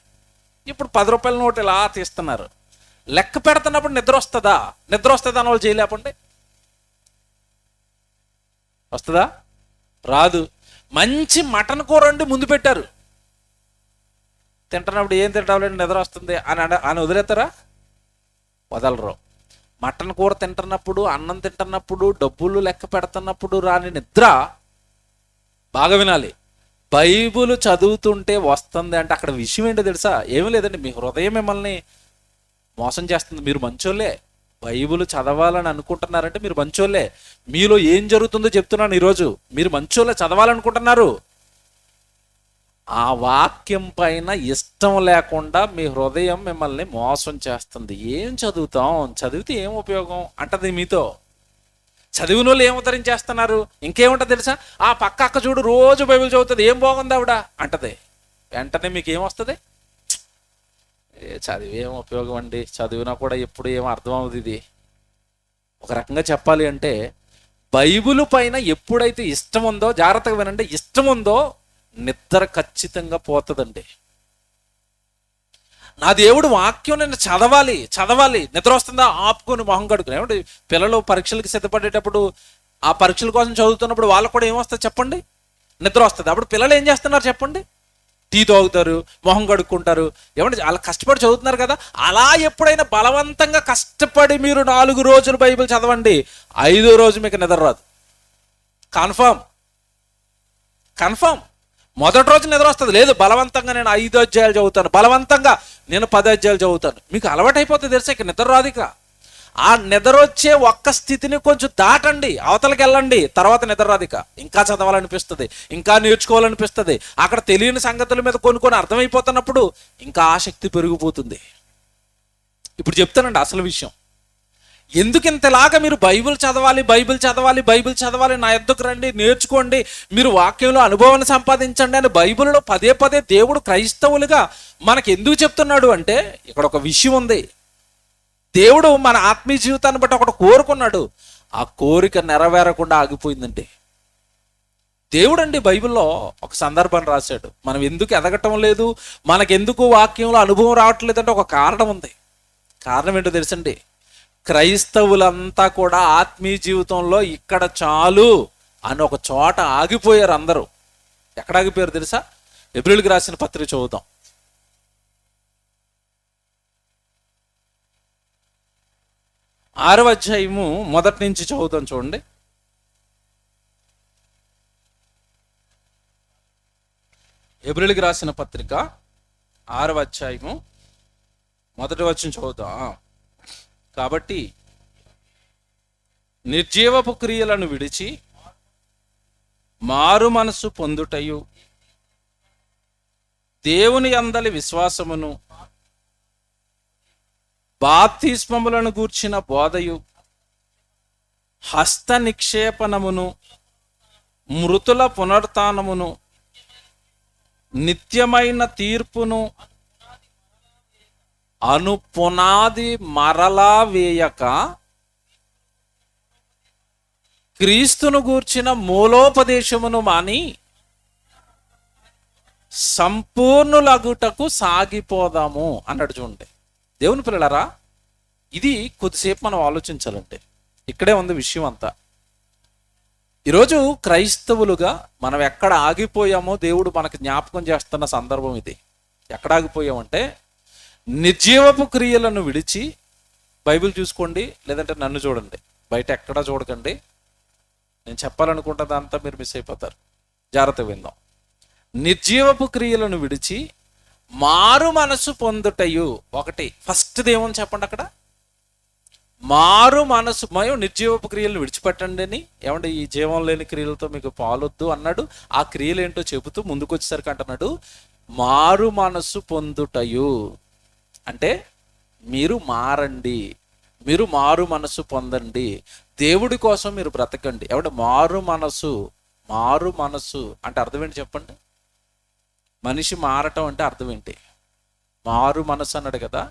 ఇప్పుడు ₹10 నోటు ఇలా తీస్తున్నారు. లెక్క పెడుతున్నప్పుడు నిద్ర వస్తుందా? నిద్ర వస్తుందా అని వాళ్ళు చేయలేపండి, వస్తుందా? రాదు. మంచి మటన్ కూర వండి ముందు పెట్టారు, తింటున్నప్పుడు ఏం తింటావులేండి నిద్ర వస్తుంది అని వదిలేస్తారా? వదలరు. మటన్ కూర తింటున్నప్పుడు, అన్నం తింటున్నప్పుడు, డబ్బులు లెక్క పెడుతున్నప్పుడు రాని నిద్ర బాగా వినాలి. బైబిల్ చదువుతుంటే వస్తుంది అంటే అక్కడ విషయం ఏంటో తెలుసా? ఏమీ లేదండి, మీ హృదయం మిమ్మల్ని మోసం చేస్తుంది. మీరు మంచోళ్ళే, బైబిల్ చదవాలని అనుకుంటున్నారంటే మీరు మంచోళ్ళే. మీలో ఏం జరుగుతుందో చెప్తున్నాను ఈరోజు. మీరు మంచోళ్ళే, చదవాలనుకుంటున్నారు. ఆ వాక్యం పైన ఇష్టం లేకుండా మీ హృదయం మిమ్మల్ని మోసం చేస్తుంది. ఏం చదువుతాం, చదివితే ఏం ఉపయోగం అంటది మీతో. చదివిన వాళ్ళు ఏం ఉద్ధరించేస్తున్నారు? ఇంకేముంటుంది తెలుసా? ఆ పక్క అక్క చూడు రోజు బైబిల్ చదువుతుంది, ఏం బాగుంది ఆవిడ అంటది. వెంటనే మీకు ఏమొస్తుంది? చదివి ఏం ఉపయోగం అండి, చదివినా కూడా ఎప్పుడు ఏం అర్థం అవుతుంది. ఇది ఒక రకంగా చెప్పాలి అంటే, బైబిల్ పైన ఎప్పుడైతే ఇష్టం ఉందో, జాగ్రత్తగా వినండి, ఇష్టం ఉందో నిద్ర ఖచ్చితంగా పోతుందండి. నా దేవుడు వాక్యం నేను చదవాలి, నిద్ర వస్తుందా? ఆపుకొని మొహం కడుకుని. ఏమంటే పిల్లలు పరీక్షలకి సిద్ధపడేటప్పుడు, ఆ పరీక్షల కోసం చదువుతున్నప్పుడు వాళ్ళకు కూడా ఏమొస్తుంది చెప్పండి? నిద్ర వస్తుంది. అప్పుడు పిల్లలు ఏం చేస్తున్నారు చెప్పండి? టీ తాగుతారు, మొహం కడుక్కుంటారు. ఏమంటే వాళ్ళు కష్టపడి చదువుతున్నారు కదా. అలా ఎప్పుడైనా బలవంతంగా కష్టపడి మీరు 4 రోజులు బైబిల్ చదవండి, 5వ రోజు మీకు నిద్ర రాదు. కన్ఫర్మ్. మొదటి రోజు నిద్ర వస్తుంది. లేదు, బలవంతంగా నేను 5 అధ్యాయాలు చదువుతాను, బలవంతంగా నేను 10 అధ్యాయాలు చదువుతాను, మీకు అలవాటు అయిపోతుంది తెలుసా. ఇక నిద్ర రాదు. ఇక ఆ నిద్ర వచ్చే ఒక్క స్థితిని కొంచెం దాటండి, అవతలకి వెళ్ళండి, తర్వాత నిద్ర రాదు. ఇక ఇంకా చదవాలనిపిస్తుంది, ఇంకా నేర్చుకోవాలనిపిస్తుంది. అక్కడ తెలియని సంగతుల మీద కొన్ని అర్థమైపోతున్నప్పుడు ఇంకా ఆసక్తి పెరిగిపోతుంది. ఇప్పుడు చెప్తానండి అసలు విషయం. ఎందుకు ఇంతలాగా మీరు బైబిల్ చదవాలి, నా యొద్దకు రండి, నేర్చుకోండి, మీరు వాక్యంలో అనుభవాన్ని సంపాదించండి అని బైబిల్లో పదే దేవుడు క్రైస్తవులుగా మనకు ఎందుకు చెప్తున్నాడు అంటే, ఇక్కడ ఒక విషయం ఉంది. దేవుడు మన ఆత్మీయ జీవితాన్ని బట్టి ఒకటి కోరుకున్నాడు. ఆ కోరిక నెరవేరకుండా ఆగిపోయిందండి. దేవుడు అండి బైబిల్లో ఒక సందర్భాన్ని రాశాడు. మనం ఎందుకు ఎదగటం లేదు, మనకెందుకు వాక్యంలో అనుభవం రావట్లేదు అంటే ఒక కారణం ఉంది. కారణం ఏంటో తెలుసండి? క్రైస్తవులంతా కూడా ఆత్మీయ జీవితంలో ఇక్కడ చాలు అని ఒక చోట ఆగిపోయారు. అందరూ ఎక్కడ ఆగిపోయారు తెలుసా? హెబ్రీయులకు రాసిన పత్రిక చదువుతాం. ఆరవ అధ్యాయము మొదటి నుంచి చదువుతాం చూడండి. హెబ్రీయులకు రాసిన పత్రిక 6వ అధ్యాయము మొదటి వచనం చదువుతాం. కాబట్టి నిర్జీవపు క్రియలను విడిచి మారు మనసు పొందుటయు దేవుని యందలి విశ్వాసమును, బాప్తిస్మములను గూర్చిన బోధయు, హస్త నిక్షేపణమును, మృతుల పునరుత్థానమును, నిత్యమైన తీర్పును అను పునాది మరలా వేయక క్రీస్తును గూర్చిన మూలోపదేశమును మాని సంపూర్ణులగుటకు సాగిపోదాము అన్నాడు. చూడండి దేవుని పిల్లలారా, ఇది కొద్దిసేపు మనం ఆలోచించాలంటే ఇక్కడే ఉంది విషయం అంతా. ఈరోజు క్రైస్తవులుగా మనం ఎక్కడ ఆగిపోయామో దేవుడు మనకు జ్ఞాపకం చేస్తున్న సందర్భం ఇది. ఎక్కడ ఆగిపోయామంటే, నిర్జీవపు క్రియలను విడిచి, బైబిల్ చూసుకోండి లేదంటే నన్ను చూడండి, బయట ఎక్కడా చూడకండి, నేను చెప్పాలనుకుంటున్నదంతా మీరు మిస్ అయిపోతారు, జాగ్రత్త విందాం. నిర్జీవపు క్రియలను విడిచి మారు మనసు పొందుటయు. ఒకటి ఫస్ట్ ఏమని చెప్పండి అక్కడ, మారు మనసు. మేము నిర్జీవపు క్రియలను విడిచిపెట్టండి అని. ఏమంటే ఈ జీవం లేని క్రియలతో మీకు పాలొద్దు అన్నాడు. ఆ క్రియలు ఏంటో చెబుతూ ముందుకు వచ్చేసరికి అంటున్నాడు, మారు మనసు పొందుటయు అంటే మీరు మారండి, మీరు మారు మనసు పొందండి, దేవుడి కోసం మీరు బ్రతకండి. ఏమంటే మారు మనసు, మారు మనసు అంటే అర్థం ఏంటి చెప్పండి? మనిషి మారటం అంటే అర్థం ఏంటి? మారు మనసు అన్నాడు కదా,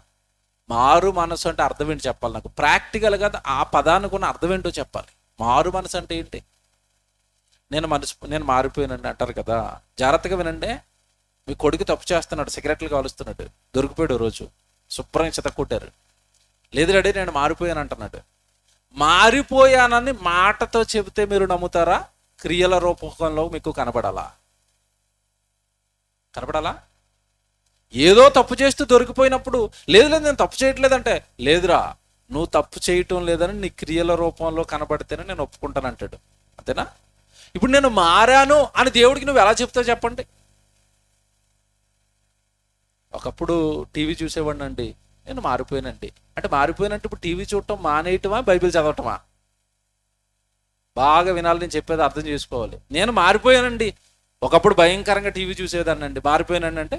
మారు మనసు అంటే అర్థం ఏంటి చెప్పాలి నాకు. ప్రాక్టికల్గా ఆ పదానికి ఉన్న అర్థం ఏంటో చెప్పాలి. మారు మనసు అంటే ఏంటి? నేను మారిపోయానండి అంటారు కదా, జాగ్రత్తగా వినండి. మీ కొడుకు తప్పు చేస్తున్నాడు, సిగరెట్లు కాలుస్తున్నాడు, దొరికిపోయాడు రోజు, శుభ్రంగా చితక్కొట్టారు. లేదు డాడీ నేను మారిపోయాను అంటున్నాడు. మారిపోయానని మాటతో చెబితే మీరు నమ్ముతారా? క్రియల రూపకంలో మీకు కనబడాలా? ఏదో తప్పు చేస్తూ దొరికిపోయినప్పుడు లేదు నేను తప్పు చేయట్లేదంటే, లేదురా నువ్వు తప్పు చేయటం లేదని నీ క్రియల రూపంలో కనబడితేనే నేను ఒప్పుకుంటాను అంటాడు. అంతేనా? ఇప్పుడు నేను మారాను అని దేవుడికి నువ్వు ఎలా చెప్తావు చెప్పండి? ఒకప్పుడు టీవీ చూసేవాడిని అండి, నేను మారిపోయానండి అంటే మారిపోయినట్టు ఇప్పుడు టీవీ చూడటం మానేయటమా, బైబిల్ చదవటమా? బాగా వినాలి, నేను చెప్పేది అర్థం చేసుకోవాలి. నేను మారిపోయానండి, ఒకప్పుడు భయంకరంగా టీవీ చూసేదాన్నండి, మారిపోయానండి అంటే,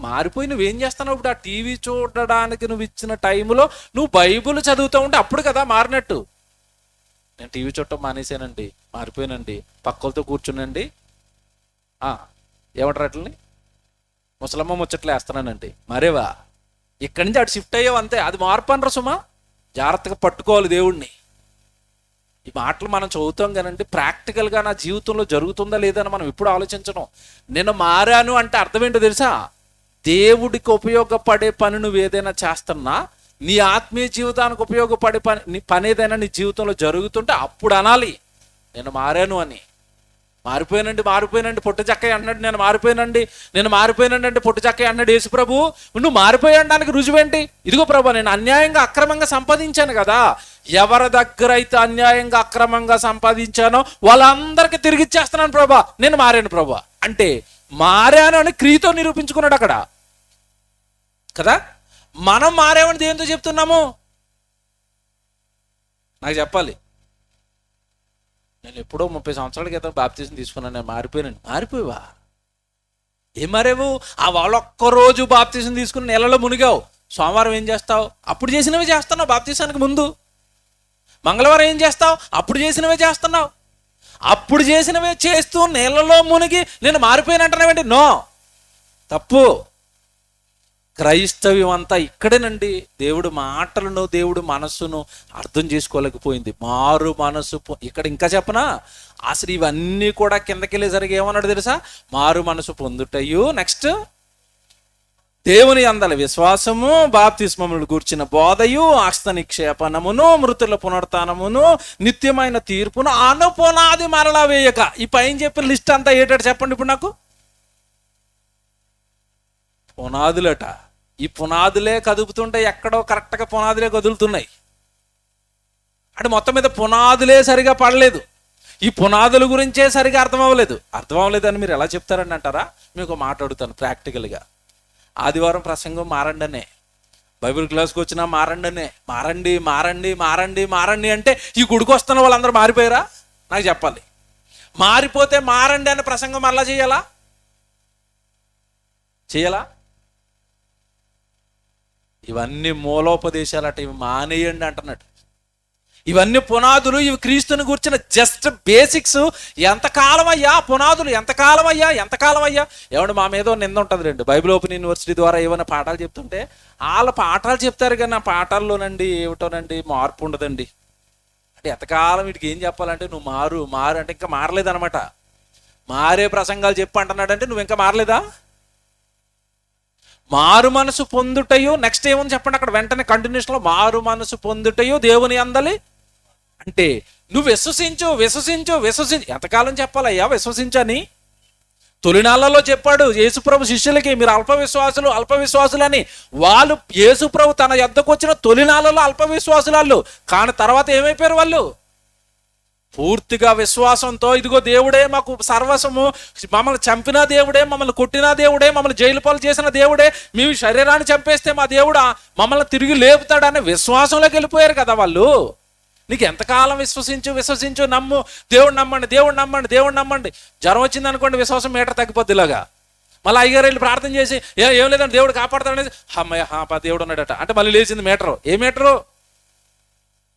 మారిపోయి నువ్వేం చేస్తున్నావు? ఇప్పుడు ఆ టీవీ చూడడానికి నువ్వు ఇచ్చిన టైంలో నువ్వు బైబిల్ చదువుతూ ఉంటే అప్పుడు కదా మారినట్టు. నేను టీవీ చూడటం మానేసానండి, మారిపోయానండి, పక్కలతో కూర్చునండి ఏమంటారు అట్లని, ముసలమ్మ ముచ్చట్లు వేస్తున్నానండి, మరేవా ఇక్కడి నుంచి అటు షిఫ్ట్ అయ్యావు అంతే. అది మార్పు అనరు సుమా. జాగ్రత్తగా పట్టుకోవాలి దేవుణ్ణి. ఈ మాటలు మనం చదువుతాం కానండి, ప్రాక్టికల్గా నా జీవితంలో జరుగుతుందా లేదని మనం ఎప్పుడు ఆలోచించడం. నేను మారాను అంటే అర్థం ఏంటో తెలుసా? దేవుడికి ఉపయోగపడే పని నువ్వు ఏదైనా చేస్తున్నా, నీ ఆత్మీయ జీవితానికి ఉపయోగపడే పని ఏదైనా నీ జీవితంలో జరుగుతుంటే అప్పుడు అనాలి నేను మారాను అని. మారిపోయినండి పొట్టు చక్కయ్య అన్నాడు, నేను మారిపోయినండి అంటే పొట్టు చక్కయ్య అన్నాడు యేసు ప్రభు. నువ్వు మారిపోయడానికి రుజువేంటి? ఇదిగో ప్రభు, నేను అన్యాయంగా అక్రమంగా సంపాదించాను కదా, ఎవరి దగ్గర అయితే అన్యాయంగా అక్రమంగా సంపాదించానో వాళ్ళందరికీ తిరిగి ఇచ్చేస్తున్నాను ప్రభా, నేను మారాను ప్రభా అంటే మారాను అని క్రియతో నిరూపించుకున్నాడు అక్కడ కదా. మనం మారామని దేంతో చెప్తున్నాము? నాకు చెప్పాలి. నేను ఎప్పుడో 30 సంవత్సరాల క్రితం బాప్తీసం తీసుకున్నాను, నేను మారిపోయాను. మారిపోయావా? ఏం మారేవు? ఆ వాళ్ళొక్కరోజు బాప్తీసం తీసుకుని నెలలో మునిగావు. సోమవారం ఏం చేస్తావు? అప్పుడు చేసినవే చేస్తున్నావు. బాప్తీసానికి ముందు మంగళవారం ఏం చేస్తావు? అప్పుడు చేసినవే చేస్తున్నావు. అప్పుడు చేసినవే చేస్తూ నెలలో మునిగి నేను మారిపోయానంటున్నావేంటి? నో, తప్పు. క్రైస్తవ్యం అంతా ఇక్కడేనండి. దేవుడు మాటలను, దేవుడు మనస్సును అర్థం చేసుకోలేకపోయింది. మారు మనసు ఇక్కడ ఇంకా చెప్పనా, అసలు ఇవన్నీ కూడా కిందకెళ్ళేసరికి ఏమన్నాడు తెలుసా? మారు మనసు పొందుటయు, నెక్స్ట్ దేవుని యందలి విశ్వాసము, బాప్తిస్మమును గూర్చిన బోధయు, హస్త నిక్షేపణమును, మృతుల పునరుత్థానమును, నిత్యమైన తీర్పును అనుపునాది మరలా వేయక. ఈ పైన చెప్పిన లిస్ట్ అంతా ఏంటంటే చెప్పండి ఇప్పుడు నాకు. పునాదులట. ఈ పునాదులే కదుపుతుంటే ఎక్కడో కరెక్ట్గా పునాదులే కదులుతున్నాయి అంటే మొత్తం మీద పునాదులే సరిగా పడలేదు. ఈ పునాదుల గురించే సరిగా అర్థం అవ్వలేదు అని మీరు ఎలా చెప్తారని అంటారా? మీకు మాట్లాడుతాను ప్రాక్టికల్గా. ఆదివారం ప్రసంగం మారండనే, బైబిల్ క్లాస్కి వచ్చినా మారండనే, మారండి అంటే ఈ గుడికి వస్తున్న వాళ్ళందరూ మారిపోయారా? నాకు చెప్పాలి. మారిపోతే మారండి అనే ప్రసంగం మళ్ళా చేయాలా? చేయాలా? ఇవన్నీ మూలోపదేశాలట, ఇవి మానేయండి అంటున్నాడు. ఇవన్నీ పునాదులు, ఇవి క్రీస్తుని గురించిన జస్ట్ బేసిక్స్. ఎంతకాలం అయ్యా పునాదులు, ఎంతకాలం అయ్యా, ఎంతకాలం అయ్యా? ఏమంటే మా మీద నింద ఉంటుంది రండి. బైబిల్ ఓపెన్ యూనివర్సిటీ ద్వారా ఏమైనా పాఠాలు చెప్తుంటే వాళ్ళ పాఠాలు చెప్తారు కానీ ఆ పాఠాల్లోనండి ఏమిటోనండి మార్పు ఉండదండి. అంటే ఎంతకాలం వీటికి ఏం చెప్పాలంటే నువ్వు మారు మారు అంటే ఇంకా మారలేదనమాట. మారే ప్రసంగాలు చెప్పు అంటున్నాడంటే నువ్వు ఇంకా మారలేదా? మారు మనసు పొందుటయో, నెక్స్ట్ ఏముంది చెప్పండి అక్కడ వెంటనే కంటిన్యూషన్లో, మారు మనసు పొందుటయో దేవుని అందలి. అంటే నువ్వు విశ్వసించు విశ్వసించు విశ్వసించు. ఎంతకాలం చెప్పాలయ్యా విశ్వసించని? తొలినాళ్ళలో చెప్పాడు యేసుప్రభు శిష్యులకి, మీరు అల్పవిశ్వాసులు అల్పవిశ్వాసులని. వాళ్ళు యేసుప్రభు తన యొద్దకు వచ్చిన తొలినాళ్ళలో అల్పవిశ్వాసులు. కానీ తర్వాత ఏమైపోయారు వాళ్ళు? పూర్తిగా విశ్వాసంతో, ఇదిగో దేవుడే మాకు సర్వస్వము, మమ్మల్ని చంపిన దేవుడే, మమ్మల్ని కొట్టిన దేవుడే, మమ్మల్ని జైలు పాలు చేసిన దేవుడే, మేము శరీరాన్ని చంపేస్తే మా దేవుడు మమ్మల్ని తిరిగి లేపుతాడనే విశ్వాసంలోకి వెళ్ళిపోయారు కదా వాళ్ళు. నీకు ఎంతకాలం విశ్వసించు విశ్వసించు, నమ్ము, దేవుడు నమ్మండి దేవుడు నమ్మండి దేవుడు నమ్మండి. జ్వరం వచ్చింది అనుకోండి, విశ్వాసం మీటర్ తగ్గిపోద్ది ఇలాగా. మళ్ళీ అయ్యగారు వెళ్ళి ప్రార్థన చేసి ఏం లేదండి దేవుడు కాపాడతాడనేది, అమ్మయ్య దేవుడు ఉన్నాడట అంటే మళ్ళీ లేచింది మీటరు. ఏ మీటరు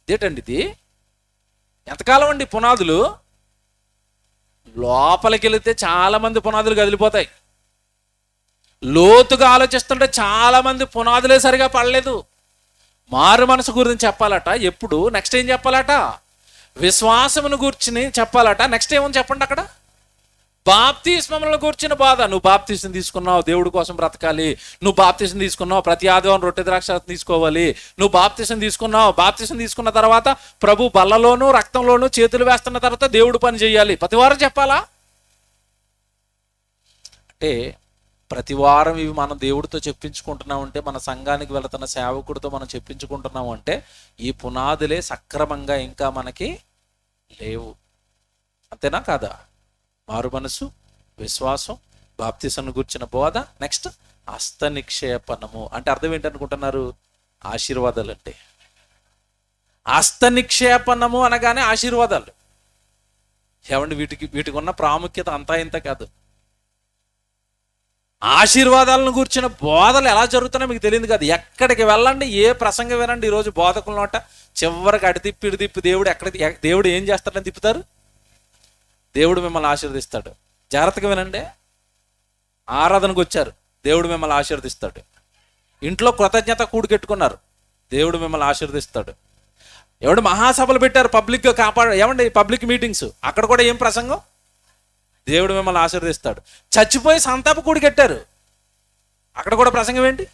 ఇదేటండి ఇది? ఎంతకాలం అండి పునాదులు? లోపలికి వెళితే చాలా మంది పునాదులు కదిలిపోతాయి. లోతుగా ఆలోచిస్తుంటే చాలా మంది పునాదులే సరిగా పడలేదు. మారు మనసు గురించి చెప్పాలట. ఎప్పుడు? నెక్స్ట్ ఏం చెప్పాలట? విశ్వాసమును గూర్చి చెప్పాలట. నెక్స్ట్ ఏమని చెప్పండి అక్కడ? బాప్తిస్మములను గూర్చిన బాధ. నువ్వు బాప్తిస్మం తీసుకున్నావు, దేవుడి కోసం బ్రతకాలి. నువ్వు బాప్తిస్మం తీసుకున్నావు, ప్రతి ఆదివారం రొట్టె ద్రాక్షారసం తీసుకోవాలి. నువ్వు బాప్తిస్మం తీసుకున్నావు, బాప్తిస్మం తీసుకున్న తర్వాత ప్రభు బల్లలోను రక్తంలోను చేతులు వేస్తున్న తర్వాత దేవుడు పని చేయాలి. ప్రతి వారం చెప్పాలా? అంటే ప్రతి వారం ఇవి మనం దేవుడితో చెప్పించుకుంటున్నాం అంటే, మన సంఘానికి వెళుతున్న సేవకుడితో మనం చెప్పించుకుంటున్నాం అంటే, ఈ పునాదులే సక్రమంగా ఇంకా మనకి లేవు. అంతేనా కాదా? మారు మనసు, విశ్వాసం, బాప్తిసం గురించిన బోధ, నెక్స్ట్ హస్త నిక్షేపణము. అంటే అర్థం ఏంటనుకుంటున్నారు? ఆశీర్వాదాలు. అంటే హస్త నిక్షేపణము అనగానే ఆశీర్వాదాలు. ఏమండి వీటికి ఉన్న ప్రాముఖ్యత అంతా ఇంత కాదు. ఆశీర్వాదాలను గురించిన బోధలు ఎలా జరుగుతున్నాయో మీకు తెలియదు కదా. ఎక్కడికి వెళ్ళండి, ఏ ప్రసంగం వినండి, ఈరోజు బోధకుల నోట చివరికి అడి తిప్పి దేవుడు ఏం చేస్తాడని తిప్పుతారు? దేవుడు మిమ్మల్ని ఆశీర్వదిస్తాడు. జాగ్రత్తగా వినండి. ఆరాధనకు వచ్చారు, దేవుడు మిమ్మల్ని ఆశీర్వదిస్తాడు. ఇంట్లో కృతజ్ఞత కూడికెట్టుకున్నారు, దేవుడు మిమ్మల్ని ఆశీర్వదిస్తాడు. ఎవడు మహాసభలు పెట్టారు, పబ్లిక్గా ఏమండి పబ్లిక్ మీటింగ్స్, అక్కడ కూడా ఏం ప్రసంగం? దేవుడు మిమ్మల్ని ఆశీర్వదిస్తాడు. చచ్చిపోయి సంతాప కూడికెట్టారు, అక్కడ కూడా ప్రసంగం ఏంటి?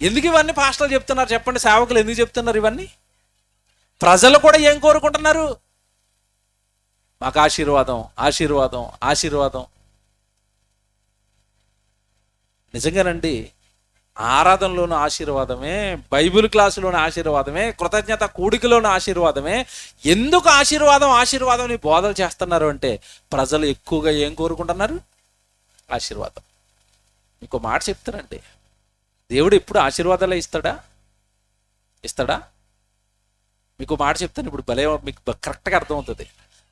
ఎందుకు ఇవన్నీ పాస్టర్లు చెప్తున్నారు చెప్పండి? సేవకులు ఎందుకు చెప్తున్నారు ఇవన్నీ? ప్రజలు కూడా ఏం కోరుకుంటున్నారు? మాకు ఆశీర్వాదం ఆశీర్వాదం ఆశీర్వాదం. నిజంగానండి, ఆరాధనలోని ఆశీర్వాదమే, బైబిల్ క్లాసులోని ఆశీర్వాదమే, కృతజ్ఞత కూడికలోని ఆశీర్వాదమే. ఎందుకు ఆశీర్వాదం ఆశీర్వాదం అని బోధలు చేస్తున్నారు అంటే, ప్రజలు ఎక్కువగా ఏం కోరుకుంటున్నారు? ఆశీర్వాదం. మీకు మాట చెప్తానండి, దేవుడు ఎప్పుడు ఆశీర్వాదాలే ఇస్తాడా? మీకు మాట చెప్తాను ఇప్పుడు, భలే మీకు కరెక్ట్గా అర్థమవుతుంది.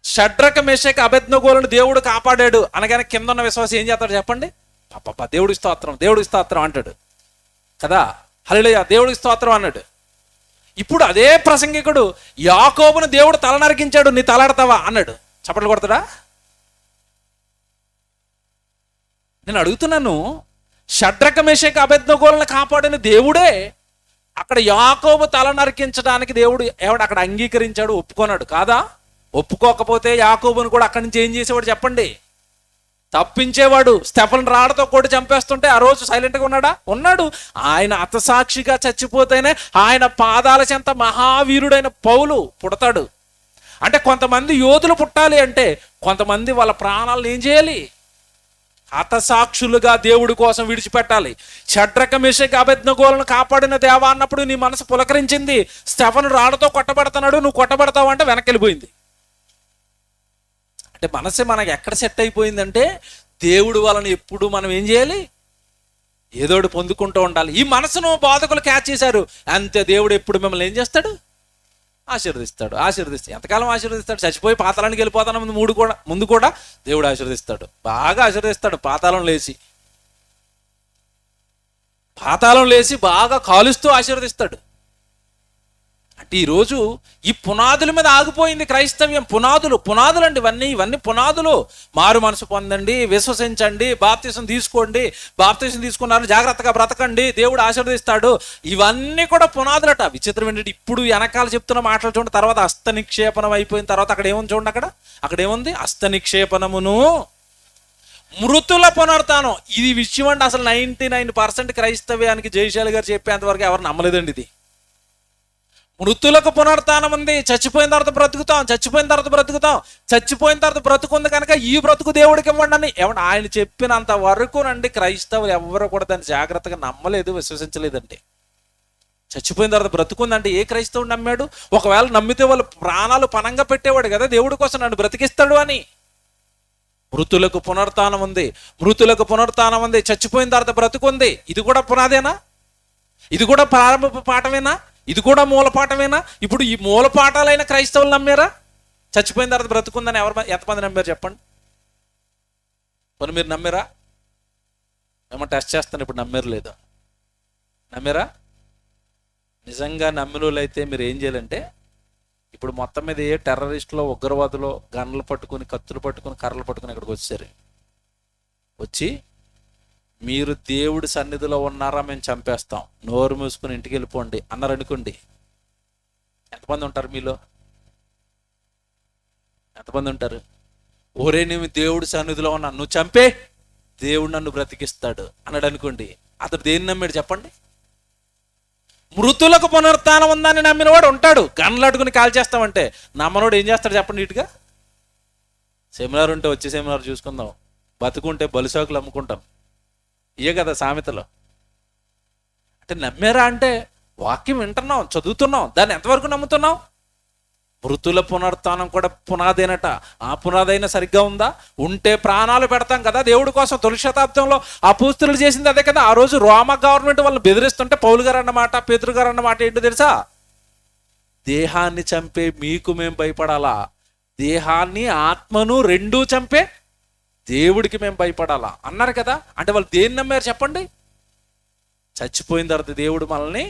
షడ్రక మేషక అబేద్నెగోలను దేవుడు కాపాడాడు అనగానే కింద ఉన్న విశ్వాసం ఏం చేస్తాడు చెప్పండి? పాప దేవుడికి స్తోత్రం అంటాడు కదా. హల్లెలూయా, దేవుడికి స్తోత్రం అన్నాడు. ఇప్పుడు అదే ప్రసంగికుడు యాకోబును దేవుడు తల నరికించాడు, నీ తలాడతావా అన్నాడు. చప్పట్లు కొడతాడా? నేను అడుగుతున్నాను, షడ్రక మేషక అబేద్నెగోలను కాపాడిన దేవుడే అక్కడ యాకోబు తల నరికించడానికి దేవుడు అక్కడ అంగీకరించాడు, ఒప్పుకున్నాడు కాదా? ఒప్పుకోకపోతే యాకోబును కూడా అక్కడి నుంచి ఏం చేసేవాడు చెప్పండి? తప్పించేవాడు. స్టెఫెను రాళ్లతో కొట్టి చంపేస్తుంటే ఆ రోజు సైలెంట్గా ఉన్నాడు. ఆయన హతసాక్షిగా చచ్చిపోతేనే ఆయన పాదాల చెంత మహావీరుడైన పౌలు పుడతాడు. అంటే కొంతమంది యోధులు పుట్టాలి అంటే కొంతమంది వాళ్ళ ప్రాణాలను ఏం చేయాలి? హతసాక్షులుగా దేవుడి కోసం విడిచిపెట్టాలి. షడ్రక మేషక అబేద్నెగోలను కాపాడిన దేవా అన్నప్పుడు నీ మనసు పులకరించింది. స్టెఫెను రాళ్లతో కొట్టబడుతున్నాడు, నువ్వు కొట్టబడతావు అంటే వెనక్కి వెళ్ళిపోయింది. అంటే మనసే మనకి ఎక్కడ సెట్ అయిపోయిందంటే, దేవుడు వలన ఎప్పుడు మనం ఏం చేయాలి? ఏదోటి పొందుకుంటూ ఉండాలి. ఈ మనసును బోధకులు క్యాచ్ చేశారు అంతే. దేవుడు ఎప్పుడు మిమ్మల్ని ఏం చేస్తాడు? ఆశీర్వదిస్తాడు. ఎంతకాలం ఆశీర్వదిస్తాడు? చచ్చిపోయి పాతాళానికి వెళ్ళిపోతాను ముందు కూడా దేవుడు ఆశీర్వదిస్తాడు, బాగా ఆశీర్వదిస్తాడు. పాతాళం లేచి పాతాళం లేచి బాగా కాలుస్తూ ఆశీర్వదిస్తాడు. అంటే ఈరోజు ఈ పునాదుల మీద ఆగిపోయింది క్రైస్తవ్యం. పునాదులు అండి ఇవన్నీ పునాదులు. మారు మనసు పొందండి, విశ్వసించండి, బాప్తిసం తీసుకోండి, బాప్తిసం తీసుకున్నారని జాగ్రత్తగా బ్రతకండి, దేవుడు ఆశీర్వదిస్తాడు. ఇవన్నీ కూడా పునాదులట. విచిత్రం ఏంటంటే ఇప్పుడు వెనకాల చెప్తున్న మాటలు చూడండి, తర్వాత హస్త నిక్షేపణం అయిపోయిన తర్వాత అక్కడ ఏముంది చూడండి, అక్కడ ఏముంది? హస్త నిక్షేపణమును మృతుల పునరుత్థానం. ఇది విషయం అంటే అసలు 99% క్రైస్తవ్యానికి జయశాలి గారు చెప్పేంతవరకు ఎవరు నమ్మలేదండి. ఇది మృతులకు పునరుత్థానం ఉంది. చచ్చిపోయిన తర్వాత బ్రతుకుతాం, చచ్చిపోయిన తర్వాత బ్రతుకుంది కనుక ఈ బ్రతుకు దేవుడికి ఇవ్వండి అని ఆయన చెప్పినంత వరకు నండి క్రైస్తవులు ఎవరు కూడా దాన్ని జాగ్రత్తగా నమ్మలేదు, విశ్వసించలేదండి. చచ్చిపోయిన తర్వాత బ్రతుకుందంటే ఏ క్రైస్తవుడు నమ్మాడు? ఒకవేళ నమ్మితే వాళ్ళు ప్రాణాలు పణంగా పెట్టేవాడు కదా, దేవుడి కోసం నన్ను బ్రతికిస్తాడు అని. మృతులకు పునరుత్థానం ఉంది, చచ్చిపోయిన తర్వాత బ్రతుకుంది. ఇది కూడా పునాదేనా? ఇది కూడా ప్రారంభ పాఠమేనా? ఇది కూడా మూల పాఠమేనా? ఇప్పుడు ఈ మూల పాఠాలైన క్రైస్తవులు నమ్మారా? చచ్చిపోయిన తర్వాత బ్రతుకుందని ఎంతమంది నమ్మారు చెప్పండి? కొన్ని మీరు నమ్మారా? ఏమో టెస్ట్ చేస్తాను ఇప్పుడు, నమ్మారు లేదా? నమ్మారా? నిజంగా నమ్మినోళ్ళు అయితే మీరు ఏం చేయాలంటే, ఇప్పుడు మొత్తం మీద ఏ టెర్రరిస్టులో, ఉగ్రవాదులో గన్నులు పట్టుకుని, కత్తులు పట్టుకుని, కర్రలు పట్టుకుని ఇక్కడికి వచ్చారు. వచ్చి మీరు దేవుడి సన్నిధిలో ఉన్నారా, మేము చంపేస్తాం, నోరు మూసుకుని ఇంటికి వెళ్ళిపోండి అన్నారు అనుకోండి. ఎంతమంది ఉంటారు మీలో? ఎంతమంది ఉంటారు? ఓరే నువ్వు దేవుడి సన్నిధిలో ఉన్నా, నువ్వు చంపే, దేవుడు నన్ను బ్రతికిస్తాడు అన్నాడు అనుకోండి. అతడు దేన్ని నమ్మాడు చెప్పండి? మృతులకు పునరుత్థానం ఉందని నమ్మినవాడు ఉంటాడు. గన్నులు అడుగుని కాల్ చేస్తామంటే నమ్మనోడు ఏం చేస్తాడు చెప్పండి? నీట్గా సెమినార్ ఉంటే వచ్చే సెమినార్ చూసుకుందాం, బతుకుంటే బలిసాకులు అమ్ముకుంటాం, ఇయే కదా సామెతలు. అంటే నమ్మారా అంటే వాక్యం వింటున్నాం, చదువుతున్నాం, దాన్ని ఎంతవరకు నమ్ముతున్నాం? మృతుల పునరుత్థానం కూడా పునాదేనట. ఆ పునాదైనా సరిగ్గా ఉందా? ఉంటే ప్రాణాలు పెడతాం కదా దేవుడి కోసం. తొలి శతాబ్దంలో అపోస్తులు చేసింది అదే కదా. ఆ రోజు రోమా గవర్నమెంట్ వాళ్ళని బెదిరిస్తుంటే పౌలు గారు అన్నమాట, పేతురు గారు అన్నమాట ఏంటో తెలుసా? దేహాన్ని చంపే మీకు మేము భయపడాలా, దేహాన్ని ఆత్మను రెండూ చంపే దేవుడికి మేము భయపడాలా అన్నారు కదా. అంటే వాళ్ళు దేన్ని నమ్మారు చెప్పండి? చచ్చిపోయిన తర్వాత దేవుడు మనల్ని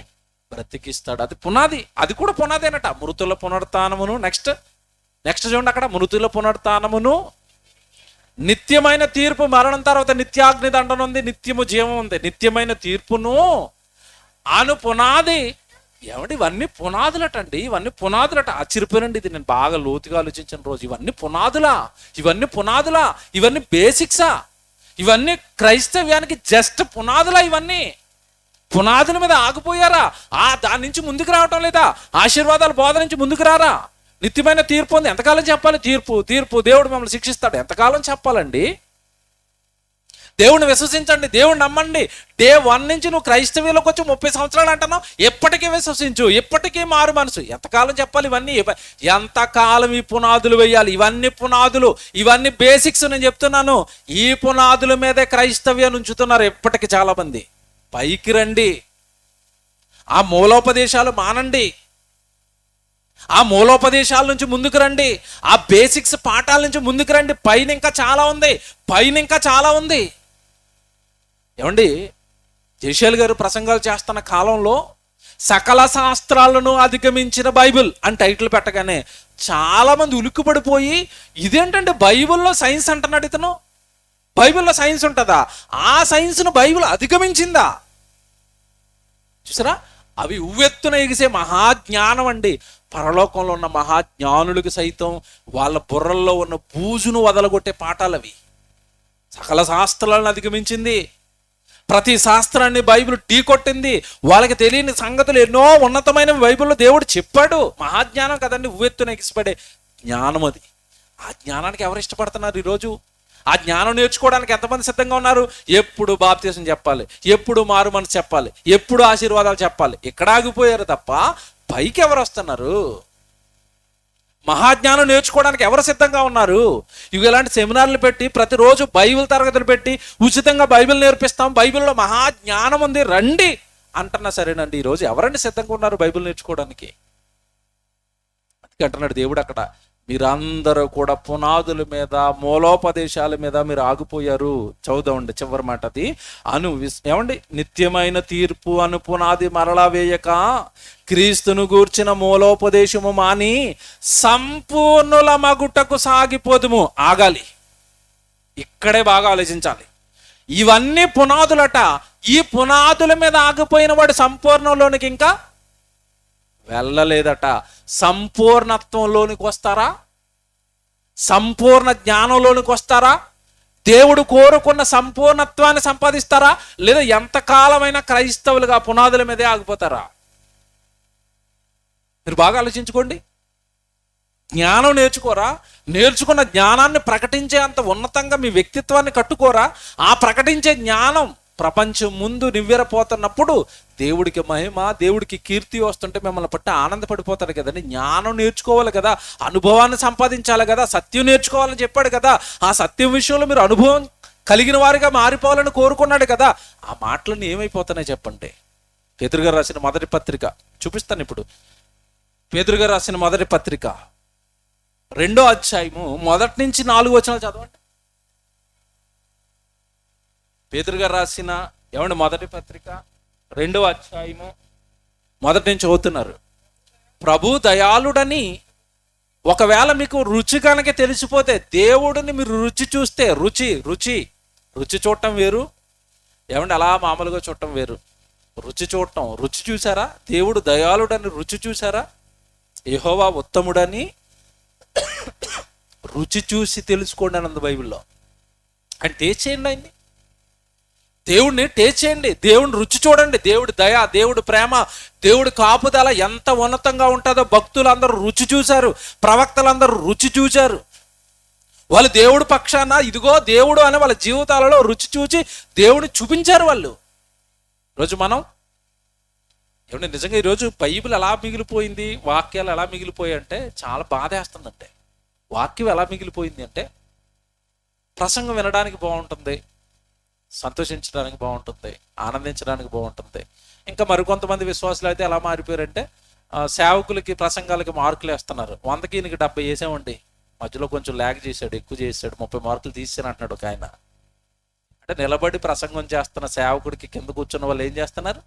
బ్రతికిస్తాడు. అది పునాది, అది కూడా పునాదేనట. మృతుల పునరుత్థానమును, నెక్స్ట్ చూడండి అక్కడ, మృతుల పునరుత్థానమును, నిత్యమైన తీర్పు, మరణం తర్వాత నిత్యాగ్ని దండన ఉంది, నిత్యము జీవం ఉంది, నిత్యమైన తీర్పును అను పునాది. ఏమంటే ఇవన్నీ పునాదులటండి, ఇవన్నీ పునాదులట. ఆశ్చర్యపోయానండి. ఇది నేను బాగా లోతుగా ఆలోచించిన రోజు. ఇవన్నీ పునాదులా, ఇవన్నీ బేసిక్సా? ఇవన్నీ క్రైస్తవ్యానికి జస్ట్ పునాదులా? ఇవన్నీ పునాదుల మీద ఆగిపోయారా? దాని నుంచి ముందుకు రావటం లేదా? ఆశీర్వాదాలు బోధ నుంచి ముందుకు రారా? నిత్యమైన తీర్పు ఉంది, ఎంతకాలం చెప్పాలి? తీర్పు దేవుడు మమ్మల్ని శిక్షిస్తాడు, ఎంతకాలం చెప్పాలండి? దేవుణ్ణి విశ్వసించండి, దేవుణ్ణి నమ్మండి. డే 1 నుంచి నువ్వు క్రైస్తవ్యంలోకి వచ్చి 30 సంవత్సరాలు అంటున్నావు, ఎప్పటికీ విశ్వసించు, ఎప్పటికీ మారు మనసు. ఎంతకాలం చెప్పాలి ఇవన్నీ? ఎంతకాలం ఈ పునాదులు వేయాలి? ఇవన్నీ పునాదులు, ఇవన్నీ బేసిక్స్. నేను చెప్తున్నాను, ఈ పునాదుల మీదే క్రైస్తవ్యాన్ని ఉంచుతున్నారు ఎప్పటికీ చాలా మంది. పైకి రండి, ఆ మూలోపదేశాలు మానండి, ఆ మూలోపదేశాల నుంచి ముందుకు రండి, ఆ బేసిక్స్ పాఠాల నుంచి ముందుకు రండి. పైన ఇంకా చాలా ఉంది. ఏమండి, జయశాలి గారు ప్రసంగాలు చేస్తున్న కాలంలో సకల శాస్త్రాలను అధిగమించిన బైబిల్ అని టైటిల్ పెట్టగానే చాలా మంది ఉలిక్కిపడిపోయి, ఇదేంటంటే బైబిల్లో సైన్స్ అంటున్నాడు ఇతను. బైబిల్లో సైన్స్ ఉంటుందా? ఆ సైన్స్ను బైబిల్ అధిగమించిందా? చూసారా? అవి ఉవ్వెత్తున ఎగిసే మహాజ్ఞానం అండి. పరలోకంలో ఉన్న మహాజ్ఞానులకు సైతం వాళ్ళ బుర్రల్లో ఉన్న బూజును వదలగొట్టే పాఠాలు అవి. సకల శాస్త్రాలను అధిగమించింది. ప్రతి శాస్త్రాన్ని బైబిల్ ఢీ కొట్టింది. వాళ్ళకి తెలియని సంగతులు ఎన్నో ఉన్నతమైన బైబిల్లో దేవుడు చెప్పాడు. మహాజ్ఞానం కదండి, ఉవ్వెత్తున ఎగిసిపడే జ్ఞానం అది. ఆ జ్ఞానానికి ఎవరు ఇష్టపడుతున్నారు ఈరోజు? ఆ జ్ఞానం నేర్చుకోవడానికి ఎంతమంది సిద్ధంగా ఉన్నారు? ఎప్పుడు బాప్తిసం చెప్పాలి, ఎప్పుడు మారు మనసు చెప్పాలి, ఎప్పుడు ఆశీర్వాదాలు చెప్పాలి. ఇక్కడ ఆగిపోయారు తప్ప పైకి ఎవరు వస్తున్నారు? మహాజ్ఞానం నేర్చుకోవడానికి ఎవరు సిద్ధంగా ఉన్నారు? ఇవి ఇలాంటి సెమినార్లు పెట్టి, ప్రతిరోజు బైబిల్ తరగతులు పెట్టి, ఉచితంగా బైబిల్ నేర్పిస్తాం, బైబిల్లో మహాజ్ఞానం ఉంది రండి అంటున్నా సరేనండి. ఈరోజు ఎవరండి సిద్ధంగా ఉన్నారు బైబిల్ నేర్చుకోవడానికి? అందుకే అంటున్నాడు దేవుడు అక్కడ, మీరందరూ కూడా పునాదుల మీద మూలోపదేశాల మీద మీరు ఆగిపోయారు. చదువుదామండి చివరి మాట అది. ఏమండి, నిత్యమైన తీర్పు అను పునాది మరలా వేయక క్రీస్తును గూర్చిన మూలోపదేశము మాని సంపూర్ణుల మగుటకు సాగిపోదుము. ఆగాలి, ఇక్కడే బాగా ఆలోచించాలి. ఇవన్నీ పునాదులట. ఈ పునాదుల మీద ఆగిపోయిన వాడు సంపూర్ణంలోనికి ఇంకా వెళ్ళలేదట. సంపూర్ణత్వంలోనికి వస్తారా? సంపూర్ణ జ్ఞానంలోనికి వస్తారా? దేవుడు కోరుకున్న సంపూర్ణత్వాన్ని సంపాదిస్తారా? లేదా ఎంతకాలమైన క్రైస్తవులుగా పునాదుల మీదే ఆగిపోతారా? మీరు బాగా ఆలోచించుకోండి. జ్ఞానం నేర్చుకోరా? నేర్చుకున్న జ్ఞానాన్ని ప్రకటించే అంత ఉన్నతంగా మీ వ్యక్తిత్వాన్ని కట్టుకోరా? ఆ ప్రకటించే జ్ఞానం ప్రపంచం ముందు నివ్వెరపోతున్నప్పుడు దేవుడికి మహిమ, దేవుడికి కీర్తి వస్తుంటే మిమ్మల్ని పట్టి ఆనందపడిపోతాడు కదండి. జ్ఞానం నేర్చుకోవాలి కదా, అనుభవాన్ని సంపాదించాలి కదా, సత్యం నేర్చుకోవాలని చెప్పాడు కదా. ఆ సత్యం విషయంలో మీరు అనుభవం కలిగిన వారిగా మారిపోవాలని కోరుకున్నాడు కదా. ఆ మాటలన్నీ ఏమైపోతున్నాయి చెప్పండి. పేతురు గారు రాసిన మొదటి పత్రిక చూపిస్తాను ఇప్పుడు. పేతురు గారు రాసిన మొదటి పత్రిక 2వ అధ్యాయము 1 నుంచి 4 వచనాలు చదవండి. పేతురు గారు రాసిన మొదటి పత్రిక 2వ అధ్యాయము 1 నుంచి చదువుతున్నారు. ప్రభు దయాళుడని ఒకవేళ మీకు రుచి కనుక తెలిసిపోతే, దేవుడిని మీరు రుచి చూస్తే, రుచి చూడటం వేరు, అలా మామూలుగా చూడటం వేరు. రుచి చూసారా? దేవుడు దయాళుడని రుచి చూసారా? యెహోవా ఉత్తముడని రుచి చూసి తెలుసుకోండి అన్నది బైబిల్లో. అంటే టేస్ట్ చేయండి ఆయన్ని, దేవుడిని టేస్ట్ చేయండి, దేవుడిని రుచి చూడండి. దేవుడి దయ, దేవుడి ప్రేమ, దేవుడి కాపుదల ఎంత ఉన్నతంగా ఉంటుందో భక్తులందరూ రుచి చూశారు, ప్రవక్తలందరూ రుచి చూశారు. వాళ్ళు దేవుడి పక్షాన ఇదిగో దేవుడు అని వాళ్ళ జీవితాలలో రుచి చూచి దేవుడిని చూపించారు వాళ్ళు. ఈరోజు మనం నిజంగా ఈరోజు బైబిల్ ఎలా మిగిలిపోయింది, వాక్యాలు ఎలా మిగిలిపోయాయి అంటే చాలా బాధేస్తుందంటే. వాక్యం ఎలా మిగిలిపోయింది అంటే, ప్రసంగం వినడానికి బాగుంటుంది, సంతోషించడానికి బాగుంటుంది, ఆనందించడానికి బాగుంటుంది. ఇంకా మరికొంతమంది విశ్వాసులు అయితే ఎలా మారిపోయారంటే, సేవకులకి ప్రసంగాలకి మార్కులు వేస్తున్నారు. 100కి ఈయనకి 70 వేసామండి, మధ్యలో కొంచెం ల్యాగ్ చేశాడు, ఎక్కువ చేశాడు, 30 మార్కులు తీసాను అంటున్నాడు ఒక ఆయన. అంటే నిలబడి ప్రసంగం చేస్తున్న సేవకుడికి కింద కూర్చున్న వాళ్ళు ఏం చేస్తున్నారు?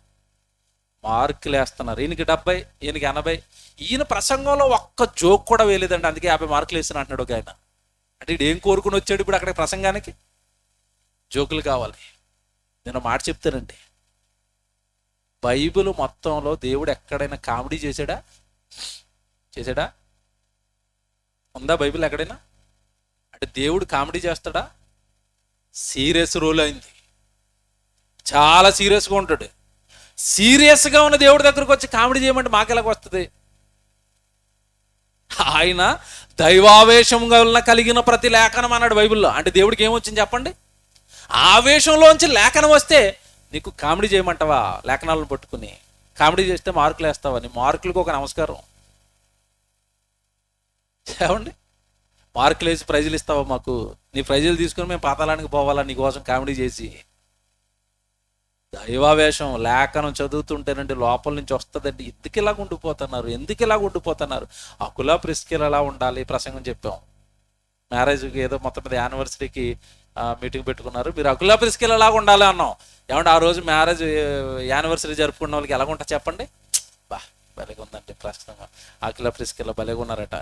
మార్కులు వేస్తున్నారు. ఈయనకి 70, ఈయనకి 80. ఈయన ప్రసంగంలో ఒక్క జోక్ కూడా వేయలేదండి, అందుకే 50 మార్కులు వేసాను అంటున్నాడు ఒక ఆయన. అంటే ఇడు ఏం కోరుకుని వచ్చాడు ఇప్పుడు అక్కడ ప్రసంగానికి? జోకులు కావాలి. నేను మాట చెప్తానండి, బైబిల్ మొత్తంలో దేవుడు ఎక్కడైనా కామెడీ చేశాడా? ఉందా బైబిల్ ఎక్కడైనా? అంటే దేవుడు కామెడీ చేస్తాడా? సీరియస్ రోల్ అయింది, చాలా సీరియస్గా ఉంటాడు. సీరియస్గా ఉన్న దేవుడి దగ్గరకు వచ్చి కామెడీ చేయమంటే మాకెలాగ వస్తుంది? ఆయన దైవావేశం కలిగిన ప్రతి లేఖనం అన్నాడు బైబిల్లో. అంటే దేవుడికి ఏమొచ్చింది చెప్పండి? ఆవేశంలోంచి లేఖనం వస్తే నీకు కామెడీ చేయమంటావా? లేఖనాలను పట్టుకుని కామెడీ చేస్తే మార్కులు వేస్తావా? నీ మార్కులకు ఒక నమస్కారం. ఏమండి, మార్కులు వేసి ప్రైజులు ఇస్తావా మాకు? నీ ప్రైజులు తీసుకుని మేము పాతాళానికి పోవాలా నీకోసం కామెడీ చేసి? దైవావేశం లేఖనం చదువుతుంటేనండి లోపల నుంచి వస్తుందండి. ఎందుకు ఇలాగ ఉండిపోతున్నారు? అకుల ప్రిస్కిల ఎలా ఉండాలి ప్రసంగం చెప్పాం. మ్యారేజ్కి ఏదో మొత్తం మీద యానివర్సరీకి మీటింగ్ పెట్టుకున్నారు, మీరు అకుల ప్రిస్కిల ఎలాగ ఉండాలి అన్నాం. ఏమంటే ఆ రోజు మ్యారేజ్ యానివర్సరీ జరుపుకున్న వాళ్ళకి ఎలాగ ఉంటా చెప్పండి? భలేగా ఉందండి ప్రసంగం, అకుల ప్రిస్కిల భలేగా ఉన్నారట.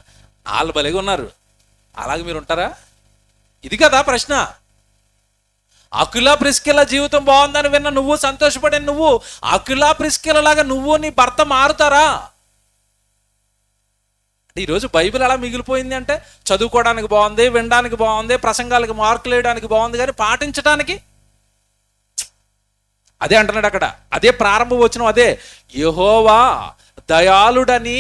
వాళ్ళు భలేగా ఉన్నారు, అలాగే మీరు ఉంటారా? ఇది కదా ప్రశ్న. అకుల ప్రిస్కిల జీవితం బాగుందని విన్న నువ్వు, సంతోషపడే నువ్వు, అకుల ప్రిస్కిల లాగా నువ్వు నీ భర్త మారుతారా? ఈరోజు బైబిల్ ఎలా మిగిలిపోయింది అంటే, చదువుకోవడానికి బాగుంది, వినడానికి బాగుంది, ప్రసంగాలకు మార్కులు వేయడానికి బాగుంది, కానీ పాటించడానికి అదే అంటున్నాడు అక్కడ. అదే ప్రారంభ వచనం, అదే యెహోవా దయాళుడని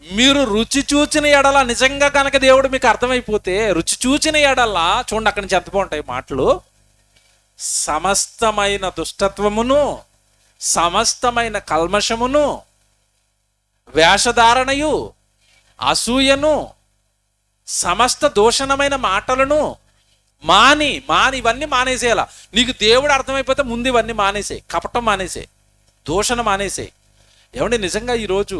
మీరు రుచి చూచిన ఎడల, నిజంగా కనుక దేవుడు మీకు అర్థమైపోతే రుచి చూచిన ఎడల, చూడండి అక్కడి నుంచి ఎంత బాగుంటాయి మాటలు. సమస్తమైన దుష్టత్వమును, సమస్తమైన కల్మషమును, వేషధారణయు, అసూయను, సమస్త దూషణమైన మాటలను మాని ఇవన్నీ మానేసేయాల. నీకు దేవుడు అర్థమైపోతే ముందు ఇవన్నీ మానేసే, కపటం మానేసే, దూషణ మానేసే. ఏమండి నిజంగా ఈరోజు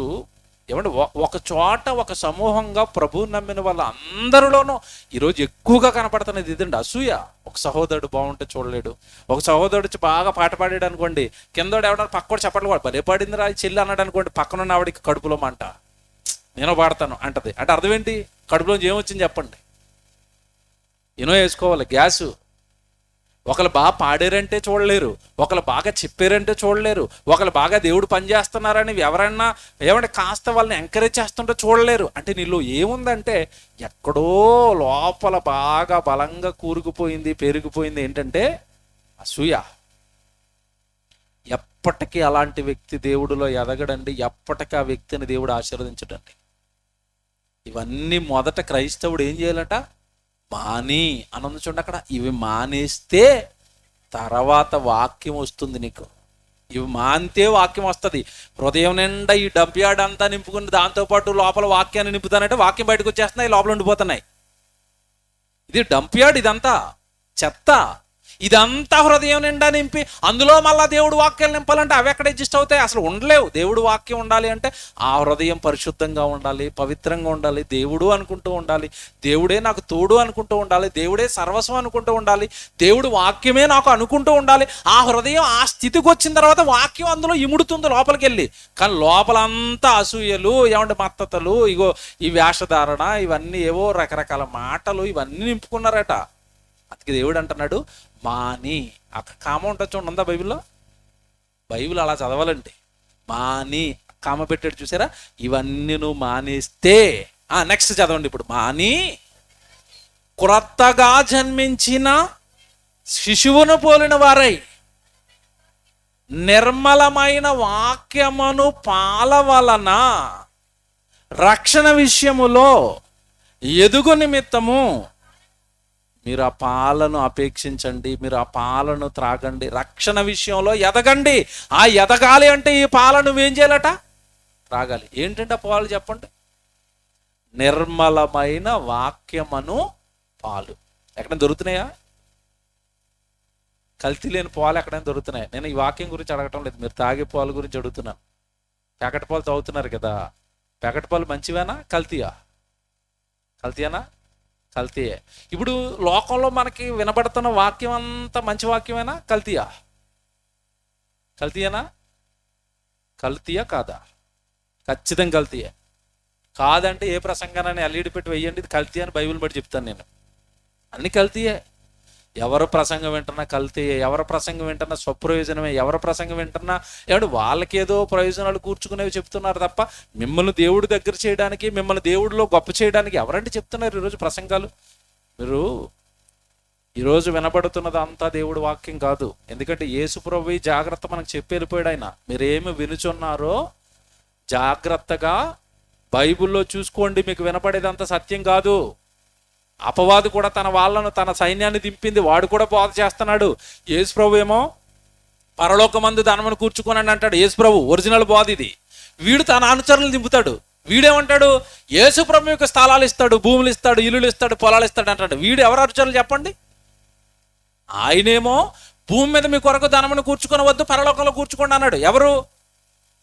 ఏమంటే ఒక చోట ఒక సమూహంగా ప్రభువు నమ్మిన వాళ్ళ అందరిలోనూ ఈరోజు ఎక్కువగా కనపడుతున్నది ఇదండి, అసూయ. ఒక సహోదరుడు బాగుంటే చూడలేడు. ఒక సహోదరుడు బాగా పాట పాడాడు అనుకోండి, కిందోడు ఎవడన్నా పక్కడు చప్పట్లు కూడా భలే పాడింది రా చెల్లి అన్నాడు అనుకోండి, పక్కనున్న ఆవిడికి కడుపులో మంట, నేను పాడతాను అంటది. అంటే అర్థం ఏంటి? కడుపులోంచి ఏమొచ్చింది చెప్పండి? ఎనో వేసుకోవాలి గ్యాసు. ఒకళ్ళు బాగా పాడారంటే చూడలేరు, ఒకళ్ళు బాగా చెప్పారంటే చూడలేరు, ఒకళ్ళు బాగా దేవుడు పనిచేస్తున్నారని ఎవరన్నా ఏమంటే కాస్త వాళ్ళని ఎంకరేజ్ చేస్తుంటే చూడలేరు. అంటే నీలో ఏముందంటే ఎక్కడో లోపల బాగా బలంగా కూరుకుపోయింది, పెరిగిపోయింది ఏంటంటే అసూయ. ఎప్పటికీ అలాంటి వ్యక్తి దేవుడిలో ఎదగడండి, ఎప్పటికీ ఆ వ్యక్తిని దేవుడు ఆశీర్వదించడండి. ఇవన్నీ మొదట క్రైస్తవుడు ఏం చేయాలట? మాని అని చూడండి అక్కడ. ఇవి మానేస్తే తర్వాత వాక్యం వస్తుంది నీకు. ఇవి మానితే వాక్యం వస్తుంది. హృదయం నిండా ఈ డబ్బియాడ్ అంతా నింపుకుని దాంతోపాటు లోపల వాక్యాన్ని నింపుతానంటే వాక్యం బయటకు వచ్చేస్తున్నాయి, లోపల ఉండిపోతున్నాయి. ఇది డంప్యార్డ్, ఇదంతా చెత్త. ఇదంతా హృదయం నిండా నింపి అందులో మళ్ళా దేవుడు వాక్యాలు నింపాలంటే అవి ఎక్కడ అడ్జస్ట్ అవుతాయి? అసలు ఉండలేవు. దేవుడు వాక్యం ఉండాలి అంటే ఆ హృదయం పరిశుద్ధంగా ఉండాలి, పవిత్రంగా ఉండాలి, దేవుడు అనుకుంటూ ఉండాలి, దేవుడే నాకు తోడు అనుకుంటూ ఉండాలి, దేవుడే సర్వస్వం అనుకుంటూ ఉండాలి, దేవుడు వాక్యమే నాకు అనుకుంటూ ఉండాలి. ఆ హృదయం ఆ స్థితికి వచ్చిన తర్వాత వాక్యం అందులో ఇముడుతుంది లోపలికి వెళ్ళి. కానీ లోపలంతా అసూయలు, ఏమంటే మత్తతలు, ఇగో ఈ వేషధారణ, ఇవన్నీ ఏవో రకరకాల మాటలు ఇవన్నీ నింపుకున్నారట. అందుకే దేవుడు అంటున్నాడు మాని. అక్కడ కామ ఉంటుంది చూడండి, ఉందా బైబిల్లో? బైబిల్ అలా చదవాలండి. మాని కామ పెట్టాడు చూసారా? ఇవన్నీ నువ్వు మానేస్తే నెక్స్ట్ చదవండి ఇప్పుడు. మాని క్రొత్తగా జన్మించిన శిశువును పోలిన వారై నిర్మలమైన వాక్యమును పాల వలన రక్షణ విషయములో ఎదుగు నిమిత్తము మీరు ఆ పాలను అపేక్షించండి, మీరు ఆ పాలను త్రాగండి, రక్షణ విషయంలో ఎదగండి. ఆ ఎదగాలి అంటే ఈ పాలను నువ్వేం చేయాలట? త్రాగాలి. ఏంటంటే ఆ పాలు చెప్పండి? నిర్మలమైన వాక్యమను పాలు. ఎక్కడైనా దొరుకుతున్నాయా? కల్తీ లేని పాలు ఎక్కడైనా దొరుకుతున్నాయి? నేను ఈ వాక్యం గురించి అడగటం లేదు, మీరు తాగే పాలు గురించి అడుగుతున్నాను. ప్యాకెట్ పాలు తాగుతున్నారు కదా, ప్యాకెట్ పాలు మంచివేనా కల్తీయా? కల్తీయేనా? కల్తీయే. ఇప్పుడు లోకంలో మనకి వినబడుతున్న వాక్యం అంతా మంచి వాక్యమేనా కల్తీయా? కల్తీయేనా? కల్తీయా కాదా? ఖచ్చితంగా కల్తీయే. కాదంటే ఏ ప్రసంగాన్ని ఎల్ఈడి పెట్టి వెయ్యండి, ఇది కల్తీ అని బైబిల్ బట్టి చెప్తాను నేను. అన్ని కల్తీయే. ఎవరు ప్రసంగం వింటున్నా కల్తీయే, ఎవరి ప్రసంగం వింటున్నా స్వప్రయోజనమే, ఎవరి ప్రసంగం వింటున్నా ఏమంటే వాళ్ళకేదో ప్రయోజనాలు కూర్చుకునేవి చెప్తున్నారు తప్ప మిమ్మల్ని దేవుడి దగ్గర చేయడానికి, మిమ్మల్ని దేవుడిలో గొప్ప చేయడానికి ఎవరంటే చెప్తున్నారు ఈరోజు ప్రసంగాలు? మీరు ఈరోజు వినబడుతున్నది అంతా దేవుడి వాక్యం కాదు. ఎందుకంటే యేసు ప్రభువు జాగ్రత్త మనకు చెప్పి వెళ్ళిపోయాడు ఆయన. మీరేమి వినుచున్నారో జాగ్రత్తగా బైబిల్లో చూసుకోండి, మీకు వినపడేదంతా సత్యం కాదు. అపవాది కూడా తన వాళ్ళను, తన సైన్యాన్ని దింపింది, వాడు కూడా బోధ చేస్తున్నాడు. యేసు ప్రభు ఏమో పరలోకమందు ధనమును కూర్చుకోనని అంటాడు. యేసు ప్రభు ఒరిజినల్ బోధ ఇది. వీడు తన అనుచరులను దింపుతాడు. వీడేమంటాడు? యేసు ప్రభు యొక్క స్థలాలు ఇస్తాడు, భూములు ఇస్తాడు, ఇల్లులు ఇస్తాడు, పొలాలు ఇస్తాడు అంటాడు. వీడు ఎవరు అనుచరులు చెప్పండి? ఆయనేమో భూమి మీద మీ కొరకు ధనమును కూర్చుకొని వద్దు, పరలోకంలో కూర్చుకోండి అన్నాడు. ఎవరు?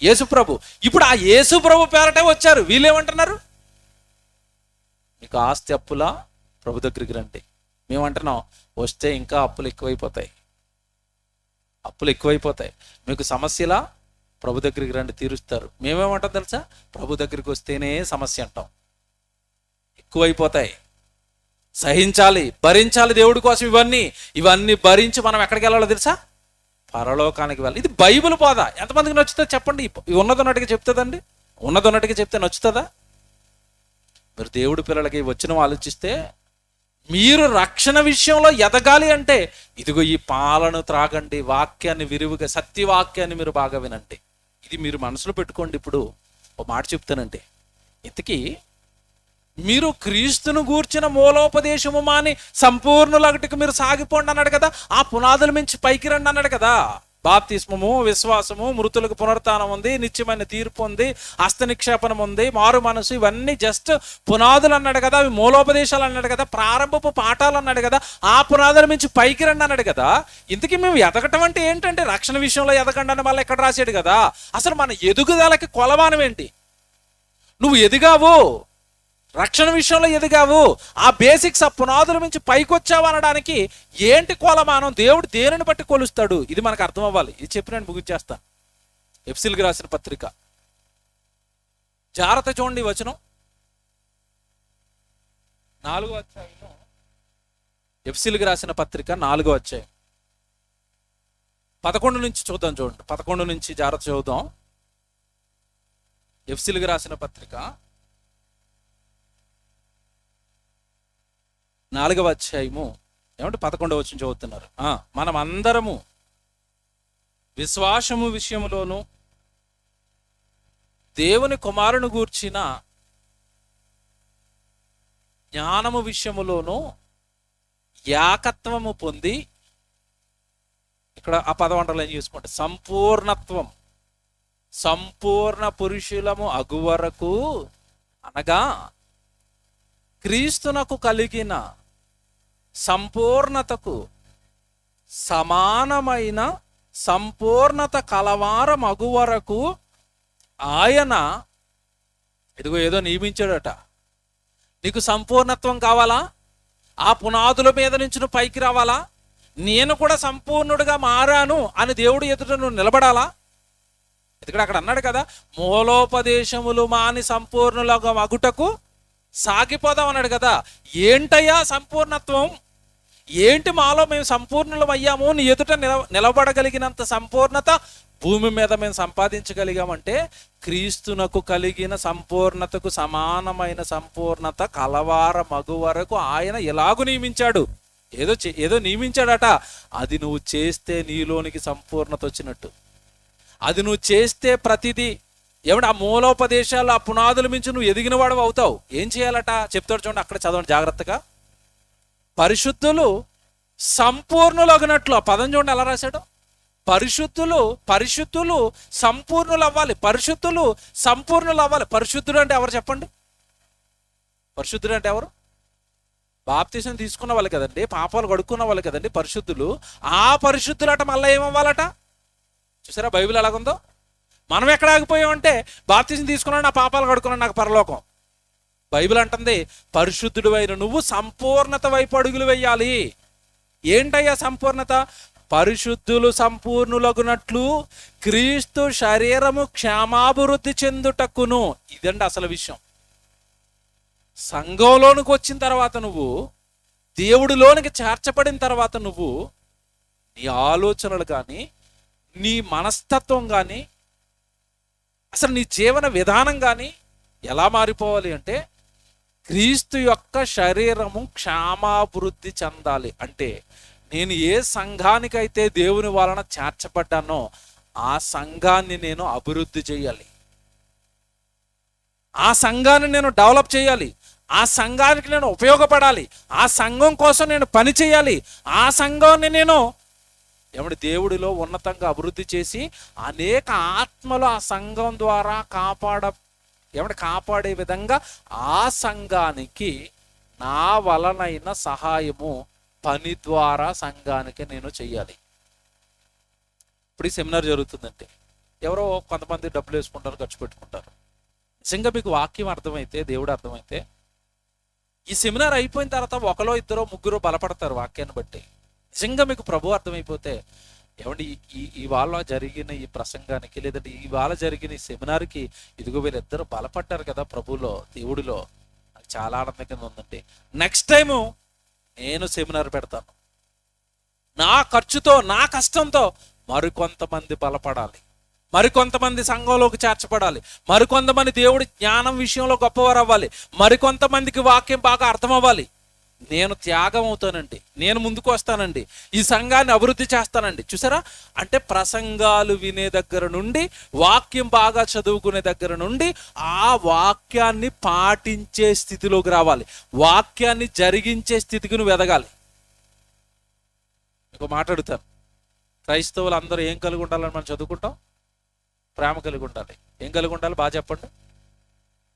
యేసు ప్రభు. ఇప్పుడు ఆ యేసు ప్రభు పేరటే వచ్చారు. వీళ్ళేమంటున్నారు? మీకు ఆస్తి అప్పులా, ప్రభు దగ్గరికి రండి. మేమంటున్నాం వస్తే ఇంకా అప్పులు ఎక్కువైపోతాయి, అప్పులు ఎక్కువైపోతాయి. మీకు సమస్యలా, ప్రభు దగ్గరికి రండి తీరుస్తారు. మేమేమంటాం తెలుసా? ప్రభు దగ్గరికి వస్తేనే సమస్య అంటాం. ఎక్కువైపోతాయి, సహించాలి, భరించాలి దేవుడి కోసం. ఇవన్నీ భరించి మనం ఎక్కడికి వెళ్ళాలో తెలుసా? పరలోకానికి వెళ్ళాలి. ఇది బైబిల్ బోధ. ఎంతమందికి నచ్చుతుంది చెప్పండి? ఉన్నది ఉన్నట్టుగా చెప్తుందండి? ఉన్నది ఉన్నట్టుగా చెప్తే నచ్చుతుందా? మీరు దేవుడి పిల్లలకి వచ్చిన ఆలోచిస్తే, మీరు రక్షణ విషయంలో ఎదగాలి అంటే ఇదిగో ఈ పాలను త్రాగండి, వాక్యాన్ని విరివిగా, సత్యవాక్యాన్ని మీరు బాగా వినండి. ఇది మీరు మనసులో పెట్టుకోండి. ఇప్పుడు ఒక మాట చెప్తానండి, ఇంతకీ మీరు క్రీస్తును గూర్చిన మూలోపదేశము మాని సంపూర్ణులగటికి మీరు సాగిపోండి అన్నాడు కదా. ఆ పునాదుల మించి పైకి రండి అన్నాడు కదా. బాప్తిస్మము, విశ్వాసము, మృతులకు పునరుత్థానం ఉంది, నిత్యమైన తీర్పు ఉంది, హస్త నిక్షేపణం ఉంది, మారు మనసు, ఇవన్నీ జస్ట్ పునాదులు అన్నాడు కదా. అవి మూలోపదేశాలు అన్నాడు కదా, ప్రారంభపు పాఠాలు అన్నాడు కదా. ఆ పునాదుల మించి పైకి రండి అన్నాడు కదా. ఇంతకీ మేము ఎదగటం అంటే ఏంటంటే రక్షణ విషయంలో ఎదగండి అని మళ్ళీ ఎక్కడ రాశాడు కదా. అసలు మన ఎదుగుదలకి కొలమానం ఏంటి? నువ్వు ఎదిగావు, రక్షణ విషయంలో ఎదిగావు, ఆ బేసిక్స్ ఆ పునాదుల నుంచి పైకొచ్చావు అనడానికి ఏంటి కొలమానం? దేవుడు దేనిని బట్టి కొలుస్తాడు? ఇది మనకు అర్థం అవ్వాలి. ఇది చెప్పి నేను ముగించేస్తా. ఎఫ్సీలకు రాసిన పత్రిక, జాగ్రత్త చూడండి వచనం 4వ అధ్యాయంలో, ఎఫ్సీలకు రాసిన పత్రిక 4వ అధ్యాయం 11 నుంచి చూద్దాం. చూడండి 11 నుంచి జాగ్రత్త చదువుదాం. ఎఫ్సీలకు రాసిన పత్రిక 4వ అధ్యాయము ఏమంటే 11వ వచనం చదువుతున్నారు. మనం అందరము విశ్వాసము విషయములోను దేవుని కుమారుని గూర్చిన జ్ఞానము విషయములోను ఏకత్వము పొంది, ఇక్కడ ఆ పదవంటలు చూసుకోండి, సంపూర్ణత్వం, సంపూర్ణ పురుషులము అగు వరకు, అనగా క్రీస్తునకు కలిగిన సంపూర్ణతకు సమానమైన సంపూర్ణత కలవారం అగు వరకు ఆయన ఇదిగో ఏదో నియమించాడట. నీకు సంపూర్ణత్వం కావాలా? ఆ పునాదుల మీద నుంచి నువ్వు పైకి రావాలా? నేను కూడా సంపూర్ణుడిగా మారాను అని దేవుడు ఎదుట నువ్వు నిలబడాలా? ఎందుకంటే అక్కడ అన్నాడు కదా, మూలోపదేశములు మాని సంపూర్ణులుగా మగుటకు సాగిపోదాం అన్నాడు కదా. ఏంటయ్యా సంపూర్ణత్వం? ఏంటి మాలో మేము సంపూర్ణులం అయ్యాము? నీ ఎదుట నిలబడగలిగినంత సంపూర్ణత భూమి మీద మేము సంపాదించగలిగామంటే క్రీస్తునకు కలిగిన సంపూర్ణతకు సమానమైన సంపూర్ణత కలవార మగు వరకు ఆయన ఎలాగూ నియమించాడు. ఏదో నియమించాడట. అది నువ్వు చేస్తే నీలోనికి సంపూర్ణత వచ్చినట్టు. అది నువ్వు చేస్తే ప్రతిదీ ఏమంటే ఆ మూలోపదేశాలు ఆ పునాదుల మించి నువ్వు ఎదిగిన వాడు అవుతావు. ఏం చేయాలట చెప్తాడు చూడండి, అక్కడ చదవండి జాగ్రత్తగా. పరిశుద్ధులు సంపూర్ణులగినట్లు, ఆ పదం చూడండి ఎలా రాశాడు. పరిశుద్ధులు సంపూర్ణులు అవ్వాలి. పరిశుద్ధులు సంపూర్ణులు అవ్వాలి. పరిశుద్ధుడు అంటే ఎవరు చెప్పండి? పరిశుద్ధుడు అంటే ఎవరు? బాప్తిసం తీసుకున్న వాళ్ళు కదండి, పాపాలు కడుక్కున్న వాళ్ళు కదండి పరిశుద్ధులు. ఆ పరిశుద్ధులట మళ్ళీ ఏమవ్వాలట? చూసారా బైబిల్ ఎలాగుందో? మనం ఎక్కడ ఆగిపోయామంటే బాప్తిసం తీసుకున్నాడు, నా పాపాలు కడుక్కున్నాడు, నాకు పరలోకం. బైబిల్ అంటుంది పరిశుద్ధుడు అయిన నువ్వు సంపూర్ణత వైపు అడుగులు వేయాలి. ఏంటయ్యా సంపూర్ణత? పరిశుద్ధులు సంపూర్ణులగునట్లు క్రీస్తు శరీరము క్షేమాభివృద్ధి చెందుటకును. ఇదండి అసలు విషయం. సంఘంలోనికి వచ్చిన తర్వాత, నువ్వు దేవుడిలోనికి చేర్చబడిన తర్వాత, నువ్వు నీ ఆలోచనలు కానీ, నీ మనస్తత్వం కానీ, అసలు నీ జీవన విధానం కానీ ఎలా మారిపోవాలి అంటే క్రీస్తు యొక్క శరీరము క్షేమాభివృద్ధి చెందాలి. అంటే నేను ఏ సంఘానికైతే దేవుని వలన చేర్చబడ్డానో ఆ సంఘాన్ని నేను అభివృద్ధి చేయాలి. ఆ సంఘాన్ని నేను డెవలప్ చేయాలి. ఆ సంఘానికి నేను ఉపయోగపడాలి. ఆ సంఘం కోసం నేను పని చేయాలి. ఆ సంఘాన్ని నేను దేవుడిలో ఉన్నతంగా అభివృద్ధి చేసి అనేక ఆత్మలు ఆ సంఘం ద్వారా కాపాడే విధంగా ఆ సంఘానికి నా వలనైన సహాయము పని ద్వారా సంఘానికి నేను చెయ్యాలి. ఇప్పుడు ఈ సెమినార్ జరుగుతుందంటే ఎవరో కొంతమంది డబ్బులు వేసుకుంటారు, ఖర్చు పెట్టుకుంటారు. నిజంగా మీకు వాక్యం అర్థమైతే, దేవుడు అర్థమైతే, ఈ సెమినార్ అయిపోయిన తర్వాత ఒకరో ఇద్దరో ముగ్గురు బలపడతారు వాక్యాన్ని బట్టి. నిజంగా మీకు ప్రభు అర్థమైపోతే, ఏమండి ఇవాళ జరిగిన ఈ ప్రసంగానికి, లేదంటే ఇవాళ జరిగిన ఈ సెమినార్కి ఇదిగో వీళ్ళిద్దరూ బలపడ్డారు కదా ప్రభులో, దేవుడిలో, నాకు చాలా ఆనందంగా ఉందండి. నెక్స్ట్ టైము నేను సెమినార్ పెడతాను. నా ఖర్చుతో, నా కష్టంతో మరికొంతమంది బలపడాలి, మరికొంతమంది సంఘంలోకి చేర్చబడాలి, మరికొంతమంది దేవుడి జ్ఞానం విషయంలో గొప్పవారు అవ్వాలి, మరికొంతమందికి వాక్యం బాగా అర్థం అవ్వాలి. నేను త్యాగం అవుతానండి, నేను ముందుకు వస్తానండి, ఈ సంఘాన్ని అభివృద్ధి చేస్తానండి. చూసారా? అంటే ప్రసంగాలు వినే దగ్గర నుండి, వాక్యం బాగా చదువుకునే దగ్గర నుండి ఆ వాక్యాన్ని పాటించే స్థితిలోకి రావాలి, వాక్యాన్ని జరిగించే స్థితికి నువ్వు ఎదగాలి. ఇంకో మాట్లాడుతాను, క్రైస్తవులు అందరూ ఏం కలిగి ఉండాలని మనం చదువుకుంటాం? ప్రేమ కలిగి ఉండాలి. ఏం కలిగి ఉండాలి? బాగా చెప్పండి,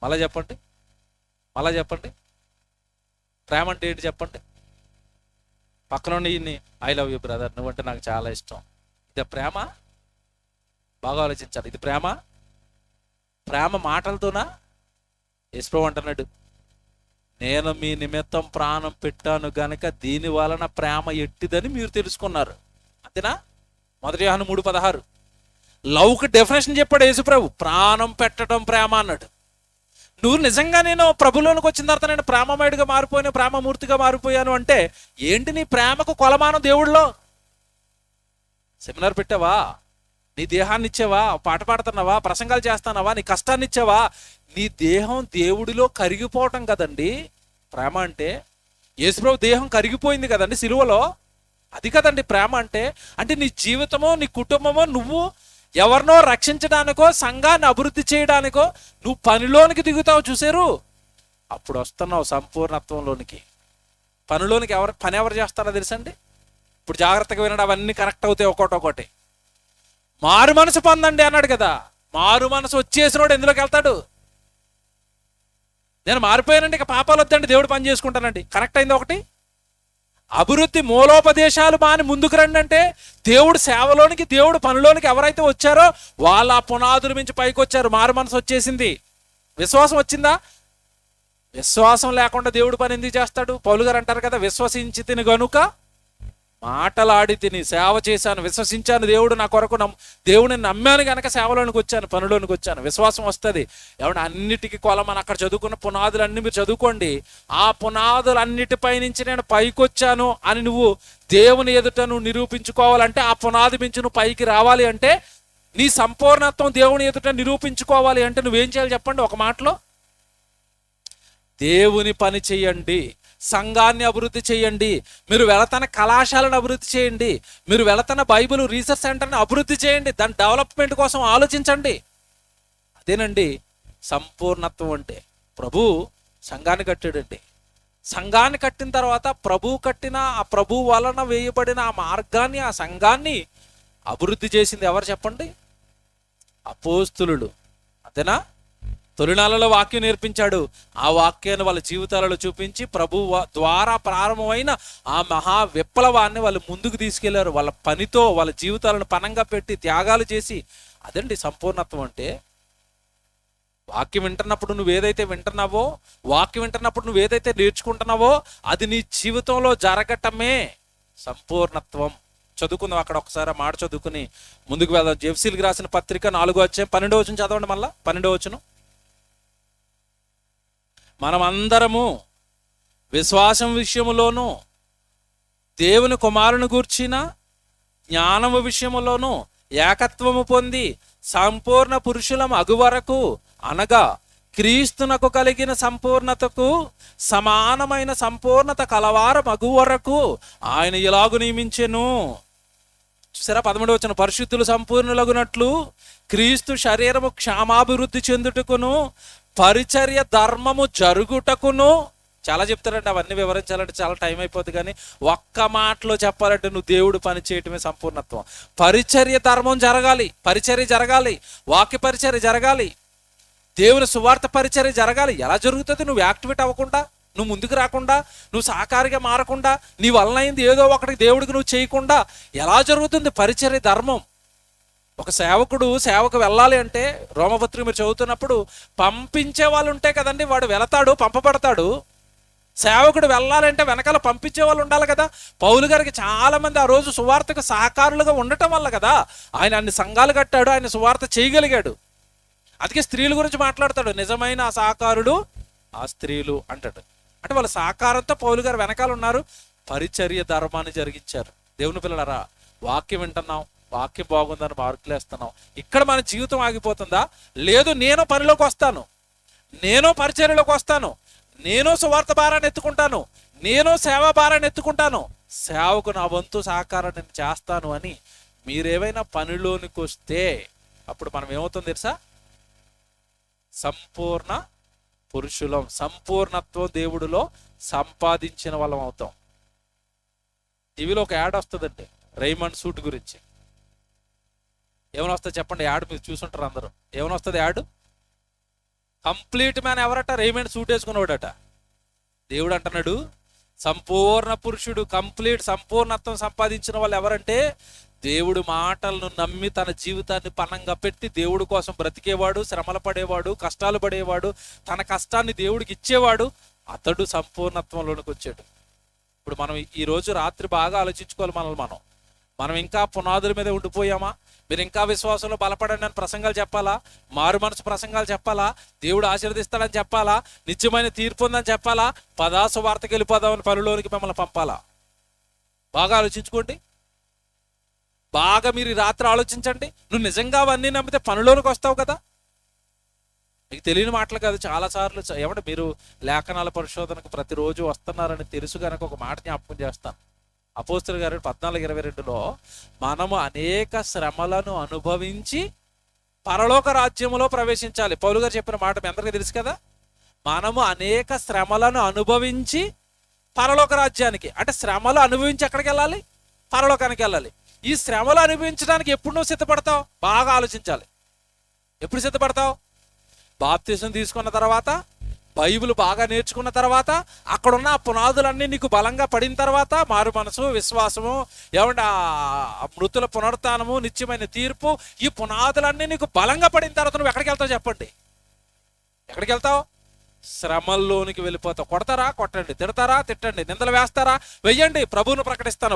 మళ్ళా చెప్పండి. ప్రేమ అంటే ఏంటి చెప్పండి? పక్కనుండి ఐ లవ్ యూ బ్రదర్, నువ్వంటే నాకు చాలా ఇష్టం. ఇది ప్రేమ? బాగా ఆలోచించాలి. ఇది ప్రేమ మాటలతోనా? యేసుప్రభు అంటున్నాడు, నేను మీ నిమిత్తం ప్రాణం పెట్టాను గనక దీని వలన ప్రేమ ఎట్టిదని మీరు తెలుసుకున్నారు. అంతేనా? 1 యోహాను 3:16 లవ్కి డెఫినేషన్ చెప్పాడు యేసుప్రభు. ప్రాణం పెట్టడం ప్రేమ అన్నాడు. నువ్వు నిజంగా నేను ప్రభులోనికి వచ్చిన తర్వాత నేను ప్రేమమయుడిగా మారిపోయాను, ప్రేమమూర్తిగా మారిపోయాను అంటే ఏంటి నీ ప్రేమకు కొలమానం దేవుడిలో? సెమినార్ పెట్టావా? నీ దేహాన్ని ఇచ్చావా? పాట పాడుతున్నావా? ప్రసంగాలు చేస్తున్నావా? నీ కష్టాన్ని ఇచ్చావా? నీ దేహం దేవుడిలో కరిగిపోవటం కదండి ప్రేమ అంటే. యేసుప్రభు దేహం కరిగిపోయింది కదండి సిలువలో. అది కదండి ప్రేమ అంటే. అంటే నీ జీవితమో నీ కుటుంబమో నువ్వు ఎవరినో రక్షించడానికో సంఘాన్ని అభివృద్ధి చేయడానికో నువ్వు పనిలోనికి దిగుతావు చూసారు, అప్పుడు వస్తున్నావు సంపూర్ణత్వంలోనికి. పనిలోనికి పని ఎవరు చేస్తారో తెలుసండి? ఇప్పుడు జాగ్రత్తగా వినడం, అవన్నీ కరెక్ట్ అవుతాయి ఒక్కొక్కటి. మారు మనసు పొందండి అన్నాడు కదా. మారు మనసు వచ్చేసినోడు ఎందులోకి వెళ్తాడు? నేను మారిపోయానండి, ఇక పాపాలు వద్దండి, దేవుడు పని చేసుకుంటానండి. కరెక్ట్ అయింది ఒకటి. అభివృద్ధి మూలోపదేశాలు మాని ముందుకు రండి అంటే దేవుడు సేవలోనికి, దేవుడు పనిలోనికి ఎవరైతే వచ్చారో వాళ్ళ పునాదుల మించి పైకి వచ్చారు. మారు మనసు వచ్చేసింది. విశ్వాసం వచ్చిందా? విశ్వాసం లేకుండా దేవుడు పని ఎందుకు చేస్తాడు? పౌలు గారు అంటారు కదా, విశ్వసించి తిని గనుక మాటలాడి తిని సేవ చేశాను, విశ్వసించాను, దేవుడు నా కొరకు దేవుడిని నమ్మాను కనుక సేవలోనికి వచ్చాను, పనిలోనికి వచ్చాను. విశ్వాసం వస్తుంది. ఏమంటే అన్నిటికీ కొలమని అక్కడ చదువుకున్న పునాదులన్నీ మీరు చదువుకోండి. ఆ పునాదులన్నిటిపై నుంచి నేను పైకి వచ్చాను అని నువ్వు దేవుని ఎదుట నువ్వు నిరూపించుకోవాలంటే, ఆ పునాది మించి నువ్వు పైకి రావాలి అంటే, నీ సంపూర్ణత్వం దేవుని ఎదుట నిరూపించుకోవాలి అంటే నువ్వేం చేయాలి చెప్పండి ఒక మాటలో? దేవుని పని చెయ్యండి, సంఘాన్ని అభివృద్ధి చేయండి, మీరు వెళతన కళాశాలను అభివృద్ధి చేయండి, మీరు వెళతన బైబిల్ రీసెర్చ్ సెంటర్ని అభివృద్ధి చేయండి, దాని డెవలప్మెంట్ కోసం ఆలోచించండి. అదేనండి సంపూర్ణత్వం అంటే. ప్రభు సంఘాన్ని కట్టాడండి. సంఘాన్ని కట్టిన తర్వాత ప్రభు కట్టిన ఆ ప్రభు వలన వేయబడిన ఆ మార్గాన్ని, ఆ సంఘాన్ని అభివృద్ధి చేసింది ఎవరు చెప్పండి? అపోస్తులులు. అంతేనా? తొలినాళ్ళలో వాక్యం నేర్పించాడు. ఆ వాక్యాన్ని వాళ్ళ జీవితాలలో చూపించి ప్రభు ద్వారా ప్రారంభమైన ఆ మహా విప్లవాన్ని వాళ్ళు ముందుకు తీసుకెళ్లారు. వాళ్ళ పనితో వాళ్ళ జీవితాలను పణంగా పెట్టి త్యాగాలు చేసి. అదండి సంపూర్ణత్వం అంటే. వాక్యం వింటున్నప్పుడు నువ్వు ఏదైతే వింటున్నావో, వాక్యం వింటున్నప్పుడు నువ్వు ఏదైతే నేర్చుకుంటున్నావో అది నీ జీవితంలో జరగటమే సంపూర్ణత్వం. చదువుకుందాం అక్కడ ఒకసారి మాట చదువుకుని ముందుకు వెళ్దాం. ఎఫెసీయులకు రాసిన పత్రిక 4వ అధ్యాయం 12వ వచనం చదవండి. మళ్ళా 12వ వచనం. మనమందరము విశ్వాసం విషయములోను దేవుని కుమారుని గూర్చిన జ్ఞానము విషయములోను ఏకత్వము పొంది సంపూర్ణ పురుషులం అగు వరకు, అనగా క్రీస్తునకు కలిగిన సంపూర్ణతకు సమానమైన సంపూర్ణత కలవారం అగు వరకు ఆయన ఇలాగు నియమించెను. చూసారా? 13వ వచనం. పరిశుద్ధులు సంపూర్ణులగునట్లు క్రీస్తు శరీరము క్షేమాభివృద్ధి చెందుటకును పరిచర్య ధర్మము జరుగుటకును. చాలా చెప్తారంటే అవన్నీ వివరించాలంటే చాలా టైం అయిపోతుంది, కానీ ఒక్క మాటలో చెప్పాలంటే నువ్వు దేవుడు పని చేయటమే సంపూర్ణత్వం. పరిచర్య ధర్మం జరగాలి, పరిచర్య జరగాలి, వాక్య పరిచర్య జరగాలి, దేవుని సువార్త పరిచర్య జరగాలి. ఎలా జరుగుతుంది? నువ్వు యాక్టివేట్ అవ్వకుండా, నువ్వు ముందుకు రాకుండా, నువ్వు సహకారిగా మారకుండా, నీ వలన అయింది ఏదో ఒకటి దేవుడికి నువ్వు చేయకుండా ఎలా జరుగుతుంది పరిచర్య ధర్మం? ఒక సేవకుడు సేవకు వెళ్ళాలి అంటే రోమపత్రిక మీరు చదువుతున్నప్పుడు పంపించే వాళ్ళు ఉంటే కదండి వాడు వెళతాడు, పంపబడతాడు. సేవకుడు వెళ్ళాలంటే వెనకాల పంపించే వాళ్ళు ఉండాలి కదా. పౌలు గారికి చాలా మంది ఆ రోజు సువార్తకు సహకారులుగా ఉండటం వల్ల కదా ఆయన అన్ని సంఘాలు కట్టాడు, ఆయన సువార్త చేయగలిగాడు. అందుకే స్త్రీల గురించి మాట్లాడతాడు. నిజమైన ఆ సహకారుడు ఆ స్త్రీలు అంటాడు. అంటే వాళ్ళ సహకారంతో పౌలు గారు వెనకాల ఉన్నారు, పరిచర్య ధర్మాన్ని జరిగించారు. దేవుని పిల్లలారా, వాక్యం వింటున్నాం, వాక్యం బాగుందని మార్కులు వేస్తున్నాం. ఇక్కడ మన జీవితం ఆగిపోతుందా? లేదు, నేను పనిలోకి వస్తాను, నేను పరిచర్యలోకి వస్తాను, నేను సువార్త భారాన్ని ఎత్తుకుంటాను, నేను సేవా భారాన్ని ఎత్తుకుంటాను, సేవకు నా వంతు సహకారం నేను చేస్తాను అని మీరేమైనా పనిలోనికి వస్తే అప్పుడు మనం ఏమవుతుంది తెలుసా? సంపూర్ణ పురుషులం, సంపూర్ణత్వం దేవుడిలో సంపాదించిన వాళ్ళం అవుతాం. టీవీలో ఒక యాడ్ వస్తుందండి రైమండ్ సూట్ గురించి. ఏమైనా వస్తుంది చెప్పండి? యాడ్ మీరు చూసుంటారు అందరూ. ఏమైనా వస్తుంది యాడ్? కంప్లీట్ మ్యాన్ ఎవరట? రైమండ్ సూట్ వేసుకున్నాడట. దేవుడు అంటున్నాడు, సంపూర్ణ పురుషుడు, కంప్లీట్ సంపూర్ణత్వం సంపాదించిన వాళ్ళు ఎవరంటే దేవుడు మాటలను నమ్మి తన జీవితాన్ని పణంగా పెట్టి దేవుడి కోసం బ్రతికేవాడు, శ్రమలు పడేవాడు, కష్టాలు పడేవాడు, తన కష్టాన్ని దేవుడికి ఇచ్చేవాడు, అతడు సంపూర్ణత్వంలోనికి వచ్చాడు. ఇప్పుడు మనం ఈ రోజు రాత్రి బాగా ఆలోచించుకోవాలి మనం ఇంకా పునాదుల మీద ఉండిపోయామా? మీరు ఇంకా విశ్వాసంలో బలపడండి అని ప్రసంగాలు చెప్పాలా? మారు మనసు ప్రసంగాలు చెప్పాలా? దేవుడు ఆశీర్వదిస్తాడని చెప్పాలా? నిత్యమైన తీర్పు ఉందని చెప్పాలా? పదాసు వార్తకి వెళ్ళిపోదామని పనిలోనికి మిమ్మల్ని పంపాలా? బాగా ఆలోచించుకోండి. బాగా మీరు ఈ రాత్రి ఆలోచించండి. నువ్వు నిజంగా అవన్నీ నమ్మితే పనిలోనికి వస్తావు కదా. మీకు తెలియని మాటలు కాదు. చాలాసార్లు ఏమంటే మీరు లేఖనాల పరిశోధనకు ప్రతిరోజు వస్తున్నారని తెలుసు కనుక ఒక మాట జ్ఞాపకం చేస్తాను. అపోస్తలుల గారు 14:22లో మనము అనేక శ్రమలను అనుభవించి పరలోక రాజ్యములో ప్రవేశించాలి. పౌలు గారు చెప్పిన మాట మీ అందరికీ తెలుసు కదా. మనము అనేక శ్రమలను అనుభవించి పరలోక రాజ్యానికి, అంటే శ్రమలు అనుభవించి ఎక్కడికి వెళ్ళాలి? పరలోకానికి వెళ్ళాలి. ఈ శ్రమలు అనుభవించడానికి ఎప్పుడు నువ్వు సిద్ధపడతావు? బాగా ఆలోచించాలి. ఎప్పుడు సిద్ధపడతావు? బాప్తిసం తీసుకున్న తర్వాత, బైబిల్ బాగా నేర్చుకున్న తర్వాత, అక్కడున్న ఆ పునాదులన్నీ నీకు బలంగా పడిన తర్వాత, మారు మనసు, విశ్వాసము, ఏమంటే మృతుల పునరుత్థానము, నిత్యమైన తీర్పు, ఈ పునాదులన్నీ నీకు బలంగా పడిన తర్వాత నువ్వు ఎక్కడికి వెళ్తావు చెప్పండి? ఎక్కడికి వెళ్తావు? శ్రమల్లోనికి వెళ్ళిపోతావు. కొడతారా? కొట్టండి. తిడతారా? తిట్టండి. నిందలు వేస్తారా? వెయ్యండి. ప్రభువును ప్రకటిస్తాను,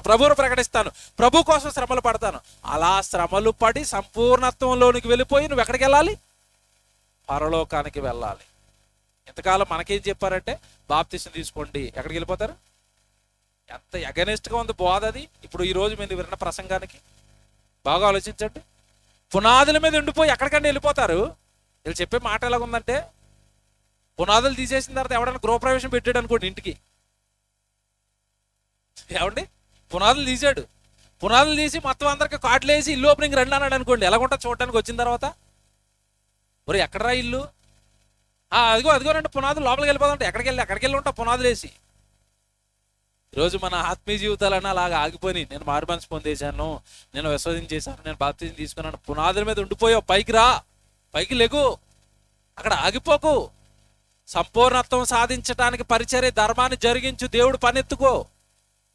ప్రభు కోసం శ్రమలు పడతాను. అలా శ్రమలు పడి సంపూర్ణత్వంలోనికి వెళ్ళిపోయి నువ్వు ఎక్కడికి వెళ్ళాలి? పరలోకానికి వెళ్ళాలి. ఇంతకాలం మనకేం చెప్పారంటే బాప్తిసం తీసుకోండి. ఎక్కడికి వెళ్ళిపోతారు? ఎంత అగెనిస్ట్గా ఉంది బోధ అది. ఇప్పుడు ఈరోజు మీరు విన్న ప్రసంగానికి బాగా ఆలోచించండి. పునాదుల మీద ఉండిపోయి ఎక్కడికంటే వెళ్ళిపోతారు. వీళ్ళు చెప్పే మాట ఎలాగుందంటే, పునాదులు తీసేసిన తర్వాత ఎవడైనా గృహప్రవేశం పెట్టాడు అనుకోండి ఇంటికి. ఏమండి, పునాదులు తీసాడు. పునాదులు తీసి మొత్తం అందరికి కార్డులు వేసి ఇల్లు ఓపెనింగ్ రండి అన్నాడు అనుకోండి. ఎలాగుంటుంది చూడటానికి వచ్చిన తర్వాత? మరి ఎక్కడరా ఇల్లు? అదిగోనండి పునాదులు, లోపలికి వెళ్ళిపోతుంటే ఎక్కడికి వెళ్ళి ఉంటావు పునాదులు వేసి. ఈరోజు మన ఆత్మీయ జీవితాలన్నా అలాగా ఆగిపోయి, నేను మారు మనసు పొందేశాను, నేను విశ్వసించేశాను, నేను బాప్తిజం తీసుకున్నాను, పునాదుల మీద ఉండిపోయావు. పైకి రా, పైకి లెగు, అక్కడ ఆగిపోకు. సంపూర్ణత్వం సాధించడానికి పరిచర్య ధర్మాన్ని జరిగించు, దేవుడు పనెత్తుకో.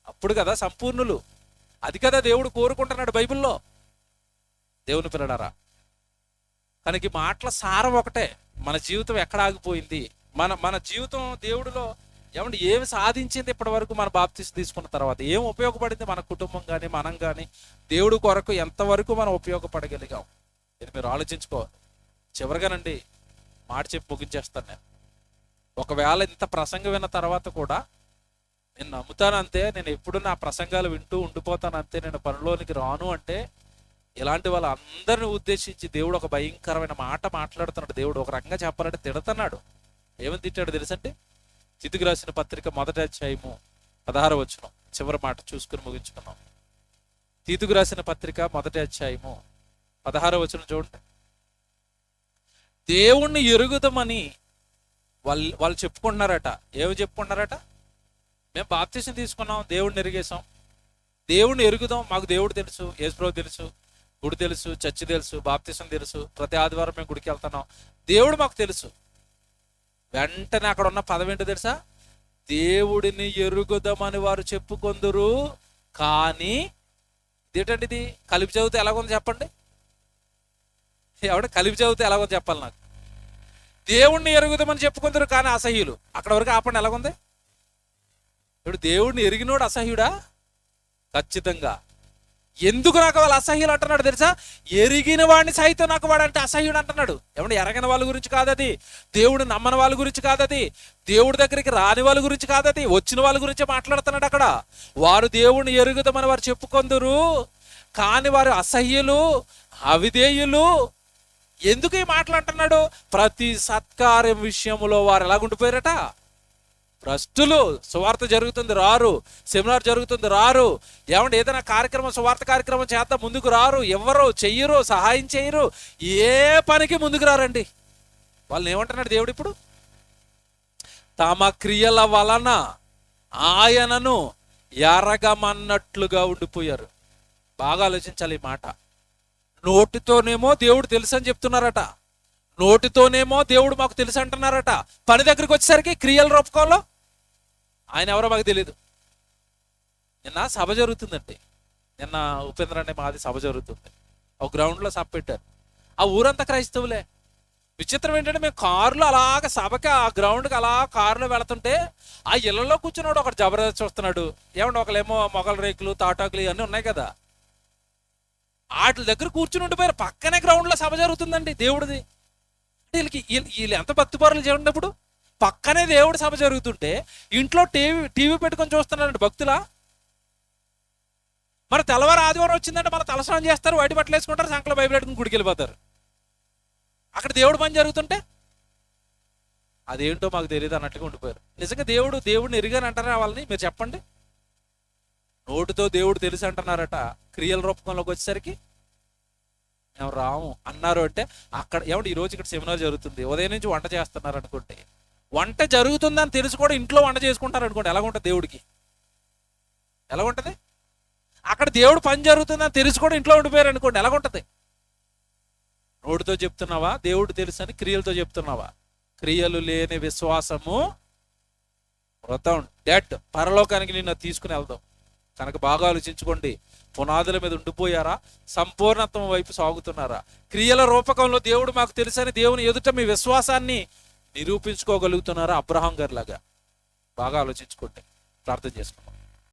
అప్పుడు కదా సంపూర్ణులు. అది కదా దేవుడు కోరుకుంటున్నాడు బైబిల్లో. దేవుని పిల్లడారా, కనుక ఈ మాటల సారం ఒకటే. మన జీవితం ఎక్కడ ఆగిపోయింది? మన జీవితం దేవుడిలో ఏమంటే ఏమి సాధించింది ఇప్పటి వరకు? మన బాప్తిసం తీసుకున్న తర్వాత ఏం ఉపయోగపడింది? మన కుటుంబం కానీ మనం కానీ దేవుడి కొరకు ఎంతవరకు మనం ఉపయోగపడగలిగాం? ఇది మీరు ఆలోచించుకోవాలి. చివరిగానండి మాట చెప్పి ముగించేస్తాను నేను. ఒకవేళ ఇంత ప్రసంగం విన్న తర్వాత కూడా నేను నమ్ముతానంతే, నేను ఎప్పుడు నా ప్రసంగాలు వింటూ ఉండిపోతానంతే, నేను పనిలోనికి రాను అంటే, ఇలాంటి వాళ్ళందరిని ఉద్దేశించి దేవుడు ఒక భయంకరమైన మాట మాట్లాడుతున్నాడు. దేవుడు ఒక రకంగా చెప్పాలంటే తిడుతున్నాడు. ఏమని తిట్టాడు తెలుసండి? తీతుకు రాసిన పత్రిక 1వ అధ్యాయము 16వ వచనం చివరి మాట చూసుకుని ముగించుకున్నాం. తీతుకు రాసిన పత్రిక 1వ అధ్యాయము 16వ వచనం చూడండి. దేవుణ్ణి ఎరుగుదామని వాళ్ళు చెప్పుకుంటున్నారట. ఏమి చెప్పుకుంటున్నారట? మేము బాప్తిసం తీసుకున్నాం, దేవుడిని ఎరిగేసాం, దేవుడిని ఎరుగుదాం, మాకు దేవుడు తెలుసు, యేసుప్రభు తెలుసు, గుడి తెలుసు, చర్చి తెలుసు, బాప్తిసం తెలుసు, ప్రతి ఆదివారం మేము గుడికి వెళ్తున్నాం, దేవుడు మాకు తెలుసు. వెంటనే అక్కడ ఉన్న పదం ఏంటో తెలుసా? దేవుడిని ఎరుగుదామని వారు చెప్పుకొందురు, కానీ ఇదేంటండి ఇది? కలిపి చదివితే ఎలాగుంది చెప్పండి? కలిపి చదివితే ఎలాగుంది చెప్పాలి నాకు? దేవుణ్ణి ఎరుగుదామని చెప్పుకుందరు కానీ అసహ్యులు. అక్కడ వరకు ఆపండి. ఎలాగుంది? ఇప్పుడు దేవుడిని ఎరిగినోడు అసహ్యుడా? ఖచ్చితంగా. ఎందుకు నాకు వాళ్ళు అసహ్యులు అంటున్నాడు తెలుసా? ఎరిగిన వాడిని సైతం నాకు వాడంటే అసహ్యుడు అంటున్నాడు. ఏమంటే ఎరగని వాళ్ళ గురించి కాదది, దేవుడు నమ్మని వాళ్ళ గురించి కాదది, దేవుడి దగ్గరికి రాని వాళ్ళ గురించి కాదది, వచ్చిన వాళ్ళ గురించే మాట్లాడుతున్నాడు అక్కడ. వారు దేవుడిని ఎరుగుదామని వారు చెప్పుకొందురు కానీ వారు అసహ్యులు, అవిధేయులు. ఎందుకు ఈ మాటలు అంటున్నాడు? ప్రతి సత్కార్యం విషయంలో వారు ఎలాగుండిపోయారట? భ్రష్టులు. సువార్త జరుగుతుంది రారు, సెమినార్ జరుగుతుంది రారు, ఏమంటే ఏదైనా కార్యక్రమం, సువార్త కార్యక్రమం చేద్దాం ముందుకు రారు, ఎవరు చెయ్యరు, సహాయం చేయరు, ఏ పనికి ముందుకు రారండి. వాళ్ళని ఏమంటున్నాడు దేవుడు ఇప్పుడు? తమ క్రియల వలన ఆయనను ఎరగమన్నట్లుగా ఉండిపోయారు. బాగా ఆలోచించాలి ఈ మాట. నోటితోనేమో దేవుడు తెలుసు అని చెప్తున్నారట, నోటితోనేమో దేవుడు మాకు తెలుసు అంటున్నారట, పని దగ్గరికి వచ్చేసరికి క్రియల రూపకంలో ఆయన ఎవరో మాకు తెలియదు. నిన్న సభ జరుగుతుందండి. నిన్న ఉపేంద్ర అనే మాది సభ జరుగుతుంది. ఒక గ్రౌండ్లో సభ పెట్టారు. ఆ ఊరంతా క్రైస్తవులే. విచిత్రం ఏంటంటే మేము కారులో అలాగ సభకి ఆ గ్రౌండ్కి అలా కారులో వెళుతుంటే ఆ ఇళ్లలో కూర్చున్నాడు ఒకటి జబర్దస్త్ చూస్తున్నాడు. ఏమంటే ఒకళ్ళేమో మొగల రేకులు తాటాకులు ఇవన్నీ ఉన్నాయి కదా, వాటి దగ్గర కూర్చుని ఉండిపోయారు. పక్కనే గ్రౌండ్లో సభ జరుగుతుందండి దేవుడిది. వీళ్ళు ఎంత భక్తిపరులు చేయండి. ఇప్పుడు పక్కనే దేవుడి సభ జరుగుతుంటే ఇంట్లో టీవీ పెట్టుకొని చూస్తున్నారండి భక్తులా. మరి తెల్లవారు ఆదివారం వచ్చిందంటే మన తలస్నానం చేస్తారు, వైట్ బట్టలు వేసుకుంటారు, సంకల బైబిల్ పెట్టుకుని గుడికి వెళ్ళిపోతారు. అక్కడ దేవుడు పని జరుగుతుంటే అదేంటో మాకు తెలియదు అన్నట్టుగా ఉండిపోయారు. నిజంగా దేవుడిని ఎరిగాని అంటారా వాళ్ళని? మీరు చెప్పండి. నోటితో దేవుడు తెలుసు అంటున్నారట, క్రియల రూపంలోకి వచ్చేసరికి మేము రాము అన్నారు. అంటే అక్కడ ఏమంటే ఈరోజు ఇక్కడ సెమినార్ జరుగుతుంది, ఉదయం నుంచి వంట చేస్తున్నారు అనుకోండి, వంట జరుగుతుందని తెలుసు కూడా ఇంట్లో వంట చేసుకుంటారు అనుకోండి, ఎలాగుంటుంది దేవుడికి? ఎలాగుంటుంది? అక్కడ దేవుడు పని జరుగుతుందని తెలుసు కూడా ఇంట్లో ఉండిపోయారు అనుకోండి, ఎలాగుంటుంది? నోటితో చెప్తున్నావా దేవుడు తెలుసు అని, క్రియలతో చెప్తున్నావా? క్రియలు లేని విశ్వాసము వృతం, డెడ్. పరలోకానికి నిన్ను తీసుకుని వెళ్దాం కనుక బాగా ఆలోచించుకోండి. పునాదుల మీద ఉండిపోయారా? సంపూర్ణత్వం వైపు సాగుతున్నారా? క్రియల రూపకంలో దేవుడు మాకు తెలుసని దేవుని ఎదుట మీ విశ్వాసాన్ని నిరూపించుకోగలుగుతున్నారా? అబ్రహాం గారి లాగా బాగా ఆలోచించుకోండి. ప్రార్థన చేసుకుందాం.